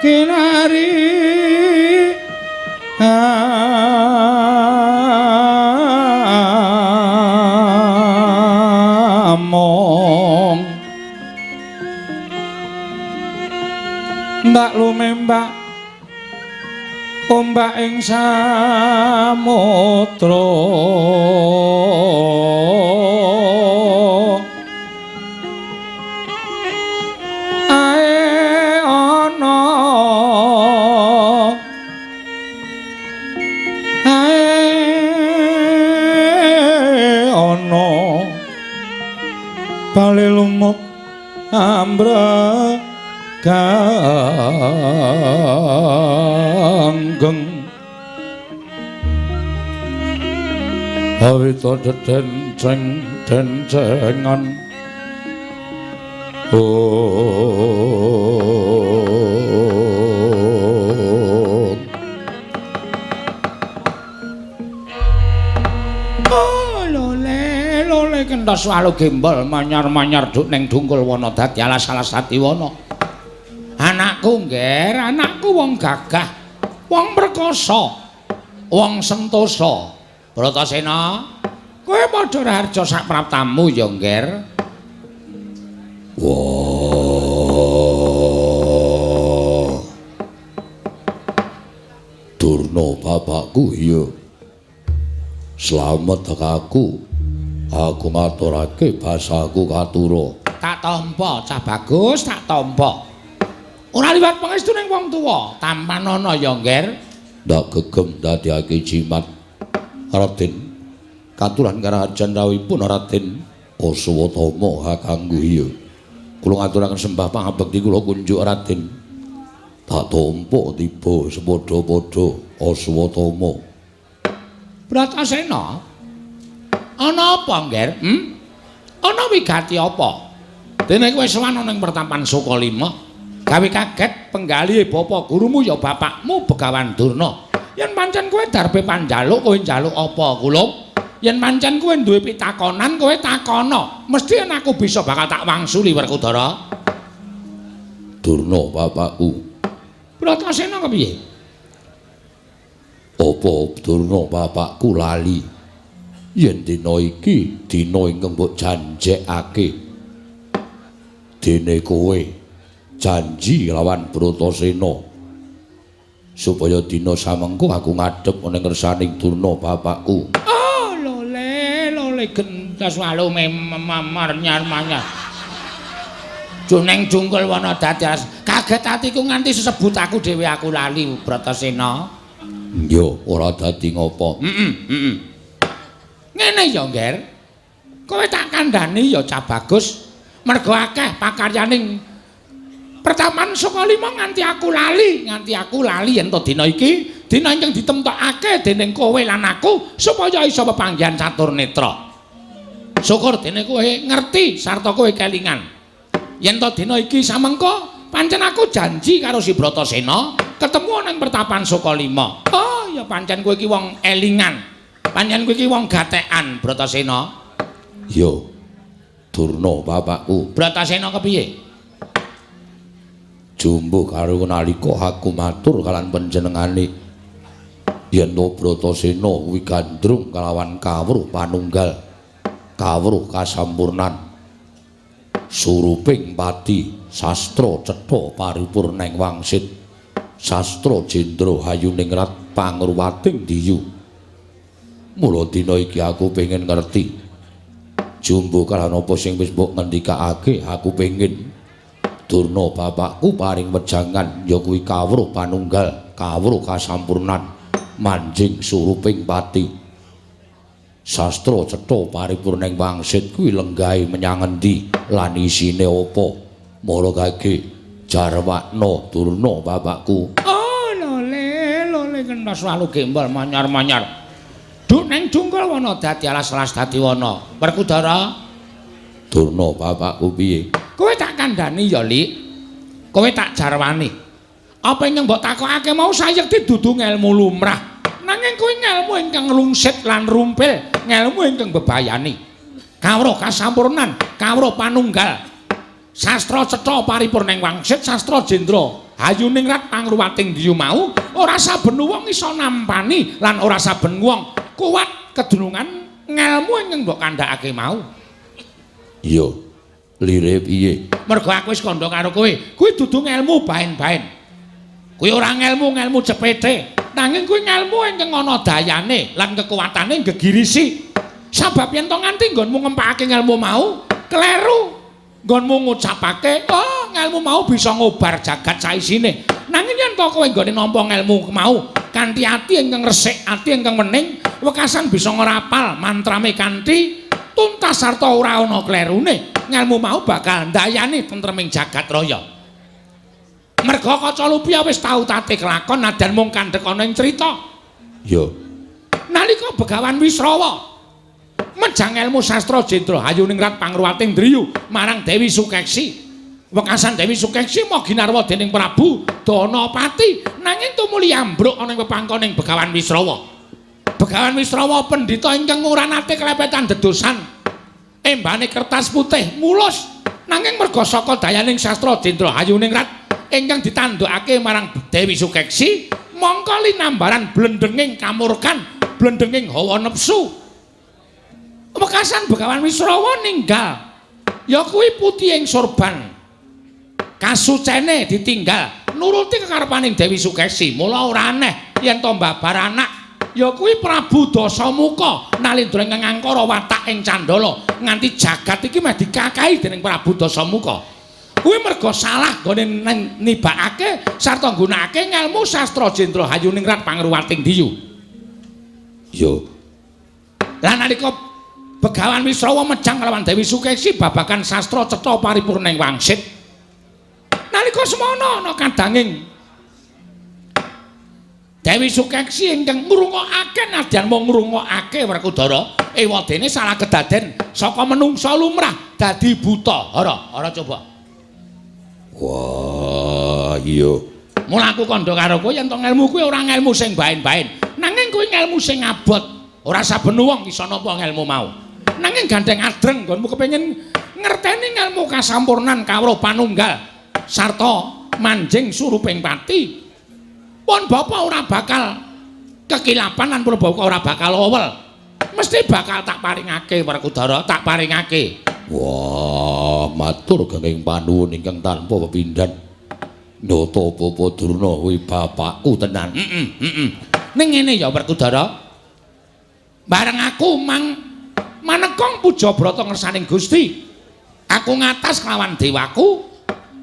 kinari among ndak lumembak ombak ing samudra bali lumut ambra kanggeng awita denceng dencengan kentos walu gembol manyar-manyar duk ning dungkul wana dadi alas-alas Satiwana. Anakku ngger, anakku wong gagah, wong perkasa, wong sentosa. Bratasena, kowe padha raharja sak praptamu ya ngger. Wah. Durna bapakku iya. Slamet aku. Aku ngaturake basaku katura. Tak tampa, Cah Bagus, tak tampa. Ora liwat pangestu ning wong tuwa, tampan ana ya, Ngger. Ndak gegem dadiake jimat. Raden, katuran karajan rawuhipun Raden Aswatama kakangku iya. Kula ngaturaken sembah pangabekti kula kunjuk Raden. Tak tampa tiba sepadha-padha Aswatama. Bratasena. Ana apa, Ngger? Ana wigati apa? Dene kowe sowan ning pertapan Sukalima, gawe kaget penggali bapa gurumu ya bapakmu Begawan Durna. Yen pancen kowe darbe panjaluk, kowe njaluk apa, Kulum? Yen pancen kowe duwe pitakonan, kowe takono. Mesti yen aku bisa bakal tak wangsuli Werkudara. Durna bapakku. Bratasena kepiye? Apa Durna bapakku lali? Yen dina iki dina ingkang mbok janjekake. Dene kowe janji lawan Bratasena supaya dina samengko aku ngadhep ning ngersaning Durna bapakku. Oh, lole gentas walu mamar-nyar-manyar. Juneng jungkul wana dadas. Kaget atiku nganti sesebut aku dhewe aku lali Bratasena. Yo, ora dadi ngopo. Ngene ya, Ngger. Kowe tak kandhani ya cah bagus. Mergo akeh pakaryaning Pertapan Sukalima nganti aku lali yen to dina iki dina ingkang ditemtokake dening kowe lan aku supaya iso pepanggihan catur netra. Syukur dene kowe ngerti sarta kowe kelingan. Yen to dina iki samengko pancen aku janji karo si Bratasena ketemu ning Pertapan Sukalima. Oh, ya pancen kowe iki wong elingan. Pancen kowe iki wong gatekan Bratasena. Yo. Durna bapakku. Bratasena kepiye? Jumbo karo nalika aku matur kalan panjenengane yen to Bratasena kuwi gandrung kalawan kawruh panunggal, kawruh kasampurnan, suruping pati, sastra cetha paripurning wangsit, sastra jendra hayuningrat pangruwating diyu. Mula dina iki aku pengen ngerti Jumbo kalan apa sing wis mbok ngendikake aku pengen Durna bapakku paring wejangan ya kuwi kawruh panunggal, kawruh kasampurnan, manjing suruping pati. Sastra cetha paripurning wangsit kuwi lenggahe menyang endi lan isine apa? Mara kage jarwakna Durna bapakku. Oh, lole kentas walu gembal manyar-manyar. Duk neng jungkul wana dadi alas-alas dadi wana. Werkudara. Durna bapakku piye? Kowe tak kandhani ya, Lik. Kowe tak jarwani. Apa ingkang mbok takokake mau sayekti dudu ngelmu lumrah. Nanging kowe ngelmu ingkang lungsit lan rumpil, ngelmu ingkang bebayani. Kawruh kasampurnan, kawruh panunggal. Sastra cetha paripurning wangsit, sastra jendra hayuningrat pangruwating diyu mau ora saben wong iso nampani lan ora saben wong kuat kedunungan ngelmu ingkang mbok kandhakake mau. Iya, lire piye? Mergo aku wis kandha karo kowe, kuwi dudu ngelmu baen-baen. Kuwi ora ngelmu cepete, nanging kuwi ngelmu ingkang ana dayane lan kekuwatane gegirisi. Sabab yen to nganti nggonmu ngempakake ngelmu mau, kleru. Nggonmu ngucapake, "Oh, ngelmu mau bisa ngobar jagat saisine." Nanging yen to kowe nggone nampa ngelmu mau kanthi ati ingkang resik, ati ingkang wening, wekasan bisa ngrapal mantrame kanthi tuntas sarta ora ana klerune, ngelmu mau bakal ndayani tentreming jagat raya. Merga kaca lupia wis tau tate kelakon nadan mung kandhek ana ing crita. Ya. Nalika Begawan Wisrawa menjang ilmu sastra jendra hayuningrat pangruwating driyu marang Dewi Sukeksi. Wekasan Dewi Sukeksi mau ginarwa dening Prabu Danapati nanging tumuli ambruk ana ing pepangkoning Begawan Wisrawa. Begawan Wisrawa pendhita ingkang ora nate klepetan dedosan. Embane kertas putih mulus nanging merga saka dayaning sastra jendra hayuningrat ingkang ditandhukake marang Dewi Sukeksi mongko linambaran blendenging kamurkan, blendenging hawa nepsu. Wekasan Begawan Wisrawa ninggal ya kuwi putihing sorban. Kasucene ditinggal nuruti kekarepaning Dewi Sukeksi. Mula ora aneh yen to mbabar anak ya kuwi Prabu Dasamuka nalindra ingkang ngangkara watak ing Candala nganti jagat iki meh dikakahi dening Prabu Dasamuka. Kuwi merga salah gone nibakake sarta nggunakake ngelmu sastra Jendra Hayuningrat Pangruwating Diyu. Yo. Lah nalika Begawan Wisrawa mejang kelawan Dewi Sukesi babagan sastra cetha paripurning wangsit. Nalika semana ana kadanging Dewi Sukesi ingkang ngrungokake nadyan mung ngrungokake Werkudara ewadene salah kedaden saka menungsa lumrah dadi buta. Ora coba. Wah, iya. Mula aku kandha karo kowe yen to ngelmu kuwi ora ngelmu sing baen-baen, nanging kuwi ngelmu sing abot. Ora saben wong iso nampa ngelmu mau. Nanging gandeng adreng nggonmu kepengin ngerteni ngelmu kasampurnan kawruh panunggal sarta manjing suruping pati. Pun Bapak ora bakal kekilapan lan pun Bapak ora bakal owel. Mesti bakal tak paringake Werkudara, tak paringake. Wah, matur genging panuwun ingkang tanpa pepindhan. Nyata Bapa Durna kuwi bapakku tenan. Ning ngene ya Werkudara. Bareng aku manekong puja brata ngersaning Gusti. Aku ngatas kelawan dewaku.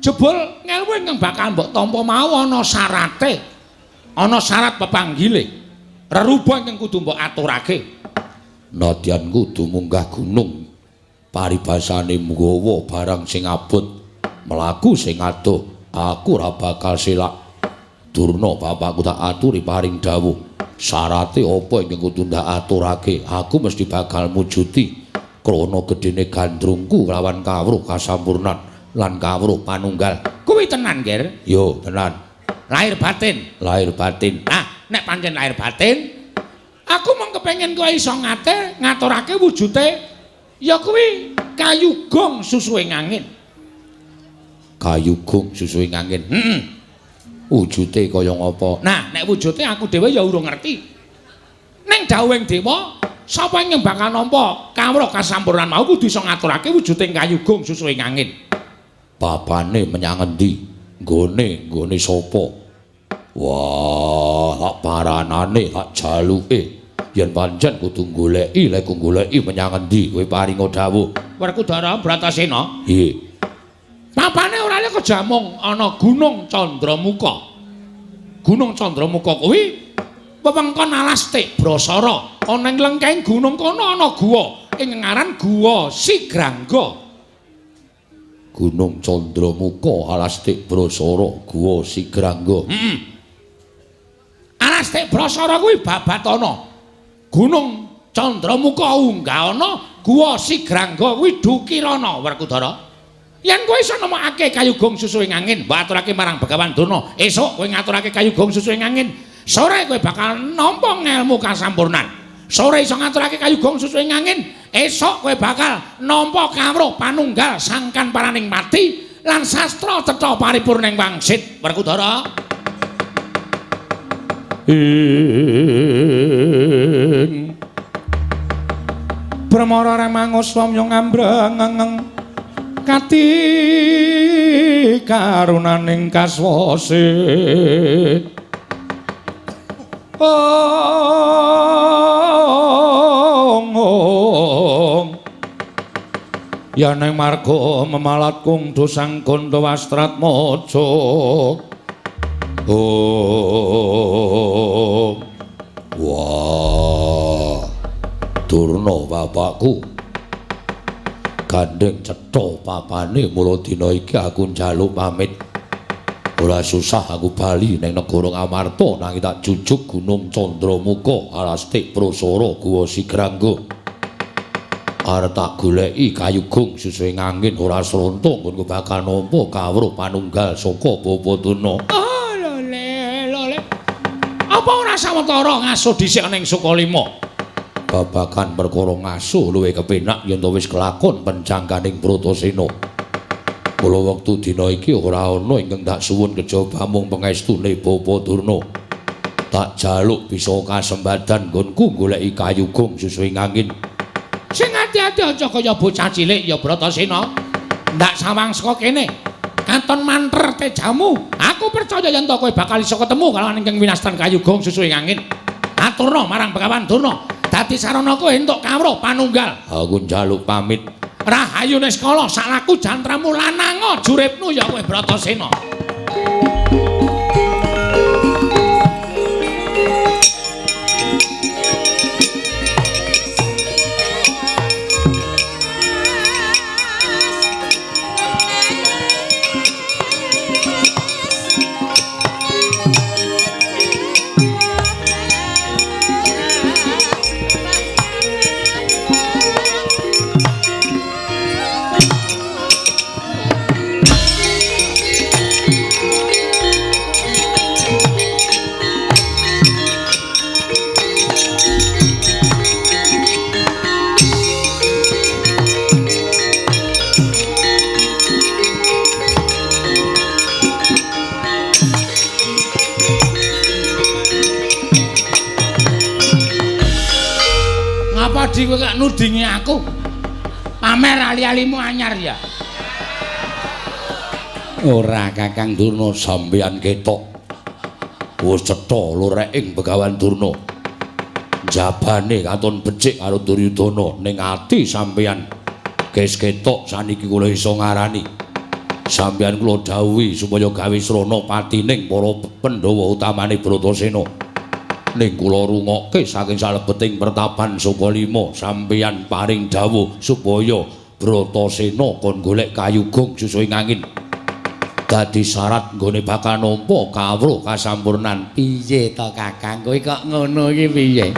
Jebul ngelmu ingkang bakal mbok tampa mau ana syarate. Ana syarat pepanggile. Rerubah ingkang kudu mbok aturake. Nadyan kudu munggah gunung. Paribasane nggawa barang sing abot, mlaku sing adoh, aku ora bakal selak. Durna bapakku tak aturi paring dawuh. Syarate apa ingkang kudu ndak aturake, aku mesti bakal mujuti. Krana gedene gandrungku lawan kawruh kasampurnan lan kawruh panunggal. Kuwi tenan, Ger? Yo, tenan. Lahir batin. Nah, nek pancen lahir batin, aku mung kepengin kowe iso ngaturake wujute ya kuwi kayu gong susuing angin. Kayu gong susuing angin. Wujude kaya ngapa? Nah, nek wujude aku dhewe ya urung ngerti. Ning dawuhing dewa, sapa yang bakal nampa kawruh kasampurnan mau kudu iso ngaturake wujude kayu gong susuing angin. Babane menyang endi? Nggone sapa? Wah, hak paranane, hak jaluke. Yen pancen kudu goleki, lek ku goleki menyang endi kowe paringa dawuh. Werkudara Bratasena. Nggih. Papane ora lek kejamung ana Gunung Candramuka. Gunung Candramuka kuwi wewengkon Alastik Brasara. Ana ing lengkeng gunung kono ana guwa ing ngaran Guwa Sigrangga. Gunung Candramuka Alastik Brasara Guwa Sigrangga. Alastik Brasara kuwi babatana. Gunung Candramuka unggah ana, Guwa Sigrangga kuwi dukirana Werkudara. Yen kowe iso nemokake kayu gong susuing angin, mbok aturake marang Begawan Durna. Esuk kowe ngaturake kayu gong susuing angin, sore kowe bakal nampa ngelmu kasampurnan. Sore iso ngaturake kayu gong susuing angin, esuk kowe bakal nampa kawruh panunggal sangkan paraning mati lan sastra cetha paripurning wangsit Werkudara. Brahmara remangus swamya ngambrang kati karunaning kaswase yaneng marga memalat kung dosang kondo wastrat mojo wah Durna bapakku gandeng cetha papane mula dina iki aku njaluk pamit. Ora susah aku bali ning negara Ngamarta nanging tak jujuk Gunung Candramuka Alastik Brasara Guwa Sigrangga. Arep tak goleki kayu gong susuing angin ora slonto nggonku bakal nampa kawruh panunggal saka Bapa Durna. Oh lole. Apa ora sawetara ngasuh dhisik ning Sukalima? Babagan perkara ngasuh luwih kepenak yen to wis kelakon pencangkaning Bratasena. Mula wektu dina iki ora ana ingkang tak suwun kejaba mung pangestune Bapa Durna. Tak jaluk bisa kasembadan nggonku goleki kayu gong susuing angin. Sing ati-ati aja kaya bocah cilik ya Bratasena. Ndak sawang saka kene. Katon manter tejamu. Aku percaya yen to kowe bakal iso ketemu kalawan ingkang winastan kayu gong susuing angin. Aturna marang Begawan Durna. Dadi saranaku entuk kawruh panunggal. Aku njaluk pamit. Rahayune Skala salaku jantramu lananga juripmu ya kowe Bratasena. Di kowe gak nudingi aku. Pamer ali-alimu anyar ya. Ora Kakang Durna sampeyan ketok. Wis cetha lorek ing Begawan Durna. Jabane katon becik karo Duryudana ning ati sampeyan. Guys ketok saniki kula iso ngarani. Sampeyan kula dhawuhi supaya gawe srana patining para Pandhawa utamane Bratasena. Ning kula rungokke saking salebeting pertapan Sukalima sampeyan paring dawuh supaya Bratasena kon golek kayugung susuing angin dadi syarat nggone bakal nampa kawruh kasampurnan. Piye to Kakang kowe kok ngono iki piye?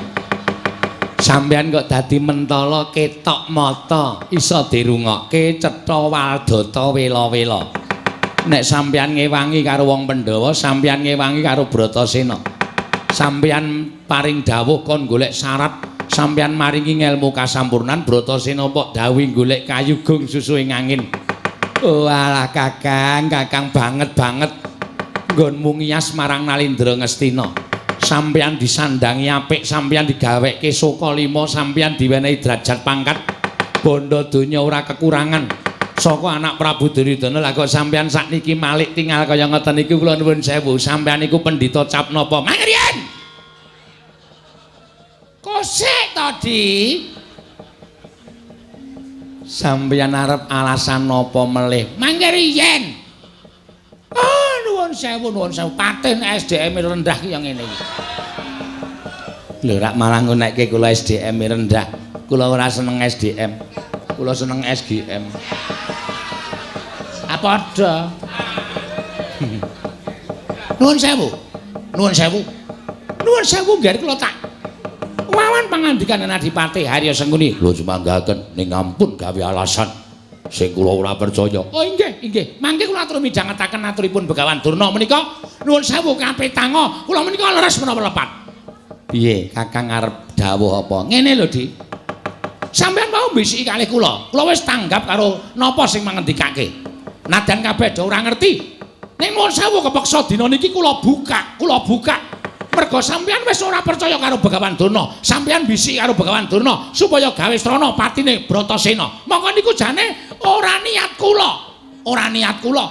Sampeyan kok dadi mentala ketok mata iso dirungokke cetha waldata wela-wela. Nek sampeyan ngewangi karo wong Pandhawa sampeyan ngewangi karo Bratasena. Sampeyan paring dawuh kon golek syarat, sampeyan maringi ngelmu kasampurnan, Bratasena pok dawuhi golek kayugung susu ing angin. Walah Kakang, Kakang banget-banget nggonmu ngiyas marang Nalindra Ngastina. Sampeyan disandangi apik, sampeyan digaweke Sukalima, sampeyan diwenehi derajat pangkat. Bondo donya ora kekurangan. Saka anak Prabu Duryudana lha kok sampeyan sakniki malik tinggal kaya ngoten iki kula nuwun sewu sampeyan iku pendhita cap napa mangriyen kosek tadi sampeyan arep alasan napa melih mangriyen nuwun sewu paten SDM rendah ki yang ngene iki lho rak malah ngonekke kula SDM rendah kula ora seneng SDM kula seneng SGM padha. Nuwun sewu. Nuwun sewu nggih kula tak wawan pangandikan Adipati Harya Sengkuni. Lho sumanggaken ning ampun gawe alasan sing kula ora percaya. Oh inggih. Mangke kula atur midhangetaken aturipun Begawan Durna menika nuwun sewu kapitanga. Kula menika leres menapa lepat. Piye Kakang arep dawuh apa? Ngene lho, Di. Sampeyan mau mbisiki kalih kula. Kula wis tanggap karo napa sing mangendikake. Nadan kabeh do ora ngerti. Ning nuwun sewu kepeksa dina niki kula buka. Merga sampeyan wis ora percaya karo Begawan Durna. Sampeyan bisiki karo Begawan Durna supaya gawe srana patine Bratasena. Monggo niku jane ora niat kula.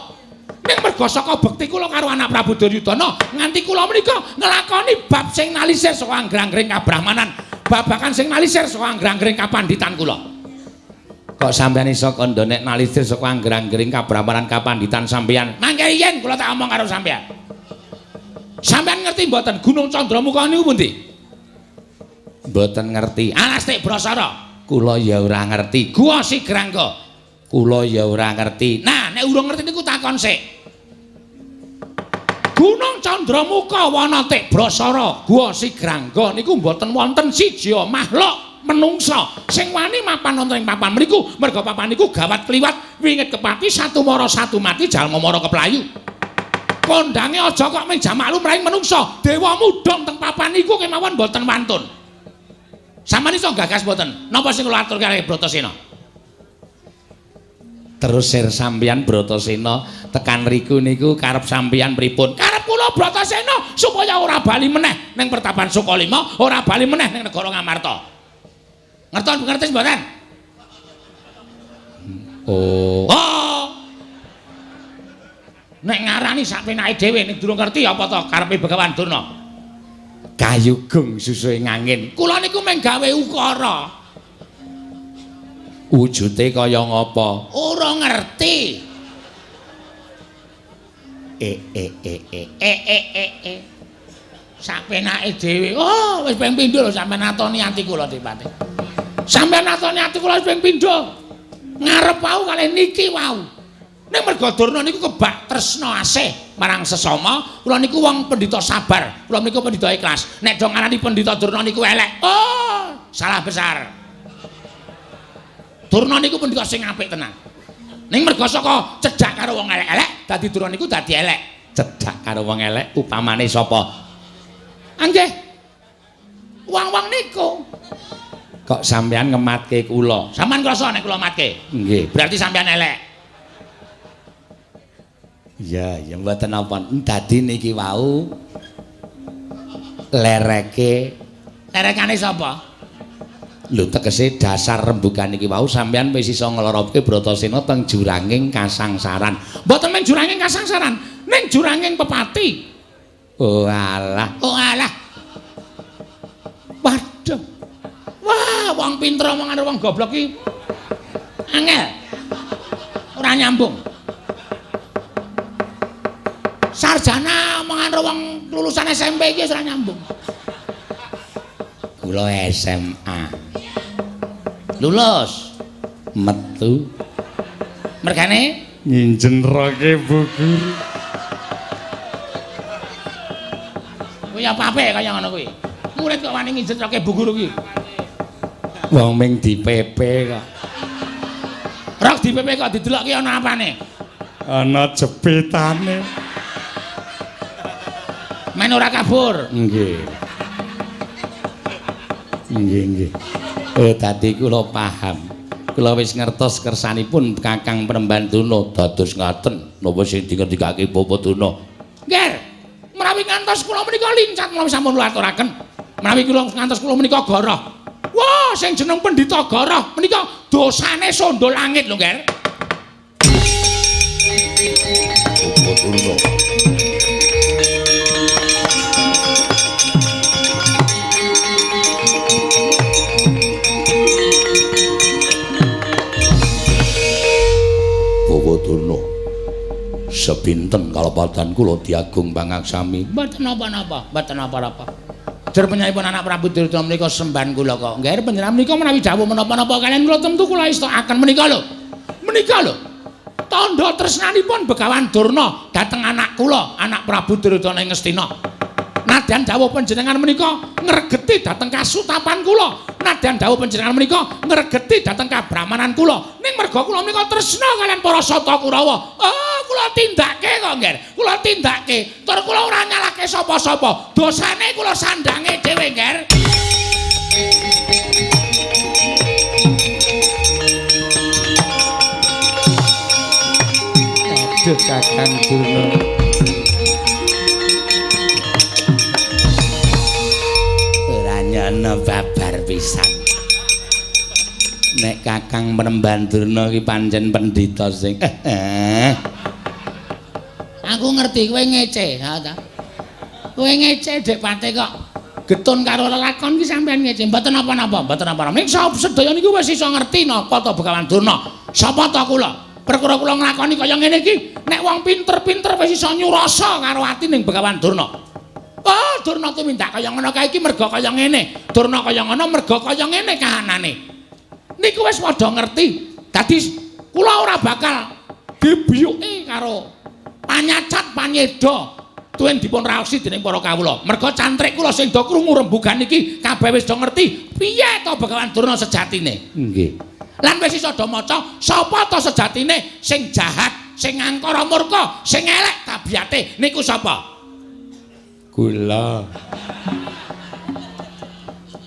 Ning merga saka bekti kula karo anak Prabu Duryudana nganti kula menika nglakoni bab sing nalisir saka anggrang-angring kabrahmanan. Babakan sing nalisir saka anggrang-angring kapanditan kula. Kok sampeyan iso kandha nek nalisir saka anggrang-angring kabrahmanan kapanditan sampeyan. Mangke yen kula tak omong karo sampeyan. Sampeyan ngerti mboten Gunung Candramuka niku pundi? Mboten ngerti. Alastik Brasara. Kula ya ora ngerti. Gua Sigrangga. Kula ya ora ngerti. Nah, nek urung ngerti niku takon sik. Gunung Candramuka Wanatik Brasara, Gua Sigrangga niku mboten wonten siji makhluk menungsa sing wani mapan wonten ing papan mriku merga papan niku gawat kliwat wingit kepati satu mara satu mati jalma mara keplayu kondange aja kok ming jamak lumrahing menungsa dewa mudhong teng papan niku kemawon mboten wantun sampeyan iso gagas mboten napa sing kula atur kalih Bratasena terus sir sampeyan Bratasena tekan mriku niku karep sampeyan pripun karep kula Bratasena supaya ora bali meneh ning pertapan Sukalima ora bali meneh ning negara Ngamarta ngerti mboten? Oh. Nek ngarani sak penake dhewe ning durung ngerti apa to karepe Begawan Durna? Kayugung susu ing angin. Kula niku mung gawe ukara. Wujude kaya ngapa? Ora ngerti. Sapenake dhewe. Oh, wis ping pindho lho sampean natoni ati kula Dipati. Sampean natoni ati kula wis ping pindho. Ngarep wau kalih niki wau. Ning merga Durna niku kebak tresna asih marang sesama, kula niku wong pendhita sabar, kula niku pendhita ikhlas. Nek do ngarani pendhita Durna niku elek. Oh, salah besar. Durna niku pendhita sing apik tenan. Ning merga saka cedhak karo wong elek-elek, dadi Durna niku dadi elek. Cedhak karo wong elek upamane sapa? Nggih. Wong-wong niku. Kok sampean ngematke kula? Sampeyan krasa nek kula matke. Nggih. Berarti sampeyan elek. Ya, ya mboten napa. Dadi niki wau lerekane sapa? Lho tegese dasar rembugan iki wau sampean wis iso nglorokke Bratasena teng juranging kasangsaran. Mboten men juranging kasangsaran, ning juranging pepati. Oh alah. Oh alah. Waduh. Wah, wong pinter omong karo wong goblok iki. Angel. Ora nyambung. Sarjana omongan karo wong lulusan SMP iki ora nyambung. Kula SMA. Lulus. Metu. Mergane nginjenroke Bu Guru. Kuwi apa-ape kaya ngono kuwi. Murid kok wani nginjenroke Bu Guru kuwi. Wong ming dipepe kok. Rok dipepe kok didelok ki ana apane? Ana jepitane. Men ora kabur. Nggih. Nggih. Oh, tadi kula paham. Kula wis ngertos kersanipun Kakang Penemban Durna dados ngaten napa sing dingendikake Bapak Durna. Nggih. Menawi ngantos kula menika lincat menawi sampun aturaken. Menawi kula ngantos kula menika goroh. Wah, sing jeneng Pendhita Goroh menika dosane sondol langit lho, Nggih. Bapak Durna. Durna sepinten kalepadan kula diagung pangaksami mboten napa-napa mboten napa-napa jer penyaipun anak Prabu Duryudana menika semban kula kok nggih panjenengan menika menawi dawuh menapa-napa kalian kula tentu kula istakaken menika lho tandha tresnanipun Begawan Durna dhateng anak kula anak Prabu Duryudana ing Ngastina nadyan dawuh panjenengan menika ngregeti dhateng kasutapan kula nadyan dawuh panjenengan menika ngregeti dhateng kabrahmanan kula ning merga kula menika tresna kalian para Sata Kurawa oh kula tindake kok nggih kula tindake tur kula ora nyalahke sapa-sapa dosane kula sandange dhewe nggih aduh Kakang Durna ana babar pisan. Nek Kakang Penemban Durna iki pancen pendhita sing Aku ngerti kowe ngece, ha ta. Kowe ngece Dek Pate kok getun karo lelakon iki sampean ngece. Mboten napa-napa, mboten napa-napa. Ning sedaya niku wis iso ngerti napa ta Begawan Durna. Sapa ta kula? Perkara kula nglakoni kaya ngene iki, nek wong pinter-pinter wis iso nyurasa karo ati ning Begawan Durna. Oh, Durna tumindak kaya ngono kae iki merga kaya ngene. Durna kaya ngono merga kaya ngene kahanane. Niku wis padha ngerti. Dadi kula ora bakal dibiyuki karo panyacat panyeda tuwin dipun raosi dening para kawula. Merga cantrik kula sing do krungu rembugan iki kabeh wis do ngerti piye to Begawan Durna sejatine. Nggih. Lan wis iso do maca sapa to sejatine sing jahat, sing angkara murka, sing elek tabiate niku sapa? Kula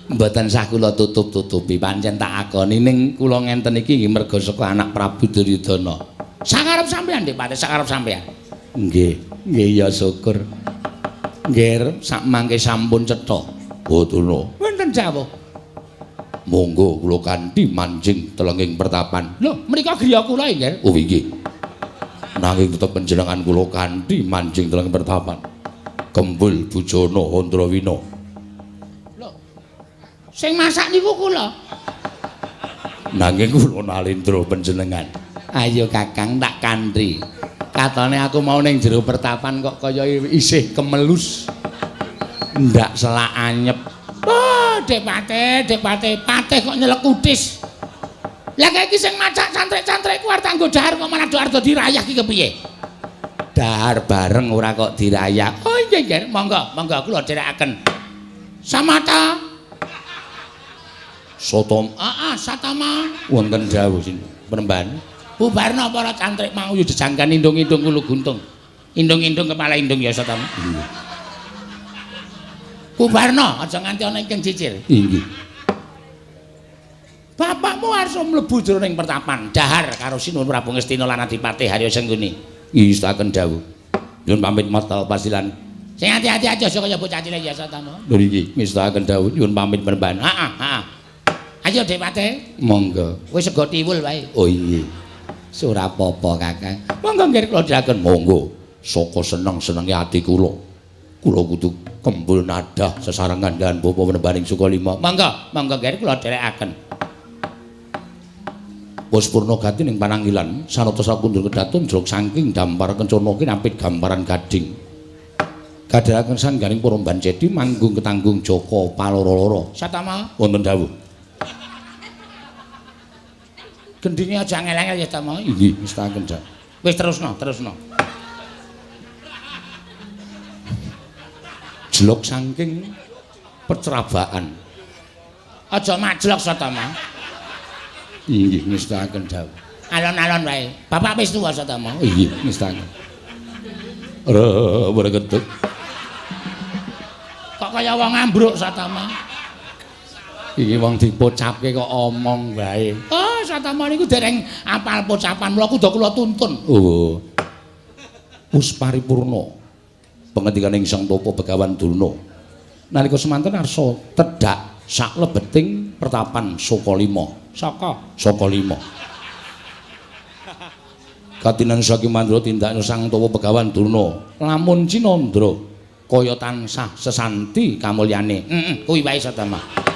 mboten sah kula tutup-tutupi pancen tak akoni ning kula ngenten iki nggih merga saka anak Prabu Duryudana. Sakarep sampean Dik Pate, sakarep sampean. Nggih, nggih ya syukur. Nggih, sak mangke sampun cetha. Oh Durna. Wonten jawuh. Monggo kula kanthi manjing telenging pertapan. Lho, menika griya kula nggih. Oh nggih. Nanging tetep panjenengan kula kanthi manjing telenging pertapan. Kembul Bujana Handrawina. Lho. Sing masak niku kula. Nanging kula nalindra panjenengan. Ayo Kakang tak kandri. Katane aku mau ning jero pertapan kok kaya isih kemelus. Ndak selak anyep. Oh, Dek Pate kok nyelek kutis. Lah kaya iki sing macak cantrik-cantrik ku arep nggo dahar kok malah arep dadi rayah ki kepiye? Dahar bareng ora kok dirayak. Oh iya nggih, monggo kula dherekaken. Samata. Sotom. Satama. Wonten dawuh sin penemban. Bubarno para cantrik mau yo dijangkan indung-indung kulu guntung. Indung-indung kepala indung ya Satama. Bubarno aja nganti ana ingkang cicil. Inggih. Bapakmu arep mlebu jroning pertapan dahar karo Sinuwun Prabu Ngastina lan Adipati Harya Sengguni. Istaken dawuh. Nyuwun pamit matal pasilan. Sing ati-ati aja kaya bocah cilik ya Satama. Lho niki ngestaken dawuh nyuwun pamit penemban. Ayo Dek Pate. Monggo. Wis sego tiwul wae. Oh iya. Ora apa-apa Kakang. Monggo nggih kula dherekaken. Monggo. Saka seneng-senenge ati kula. Kula kudu kembul nadah sesarengan dengan Bapak Penembaning Sukalima. Monggo nggih kula dherekaken. Wis purna gati ning pananggilan sarata sakundur kedatun jrog saking dampar kencana ki nampit gambaran gading. Kadharaken sanggaring para mban cedi manggung ketanggung Jaka paloro-loro. Satama. Wonten dawuh. Gendhinge aja angel-angel ya Satama. Inggih, ngestaken dak. Wis terusno. Jelok saking pecrabaan. Aja majlok Satama. Inggih, ngestaken dawuh. Alon-alon wae. Bapak wis tuwa Satama. Inggih, ngestaken. Ora ketut. Kok kaya wong ambruk Satama. Iki wong dipocapke kok omong wae. Oh, Satama niku dereng apal pocapan mula kudu kula tuntun. Oh. Wis paripurna pangandikaning Sang Tapa Begawan Durna. Nalika semanten arsa tedhak saklebeting pertapan Sukalima. Sukalima. Katinan saking mandra tindakna Sang Tapa Begawan Durna. Lamun Cinandra kaya tansah sesanti kamulyane. Kuwi wae Satama.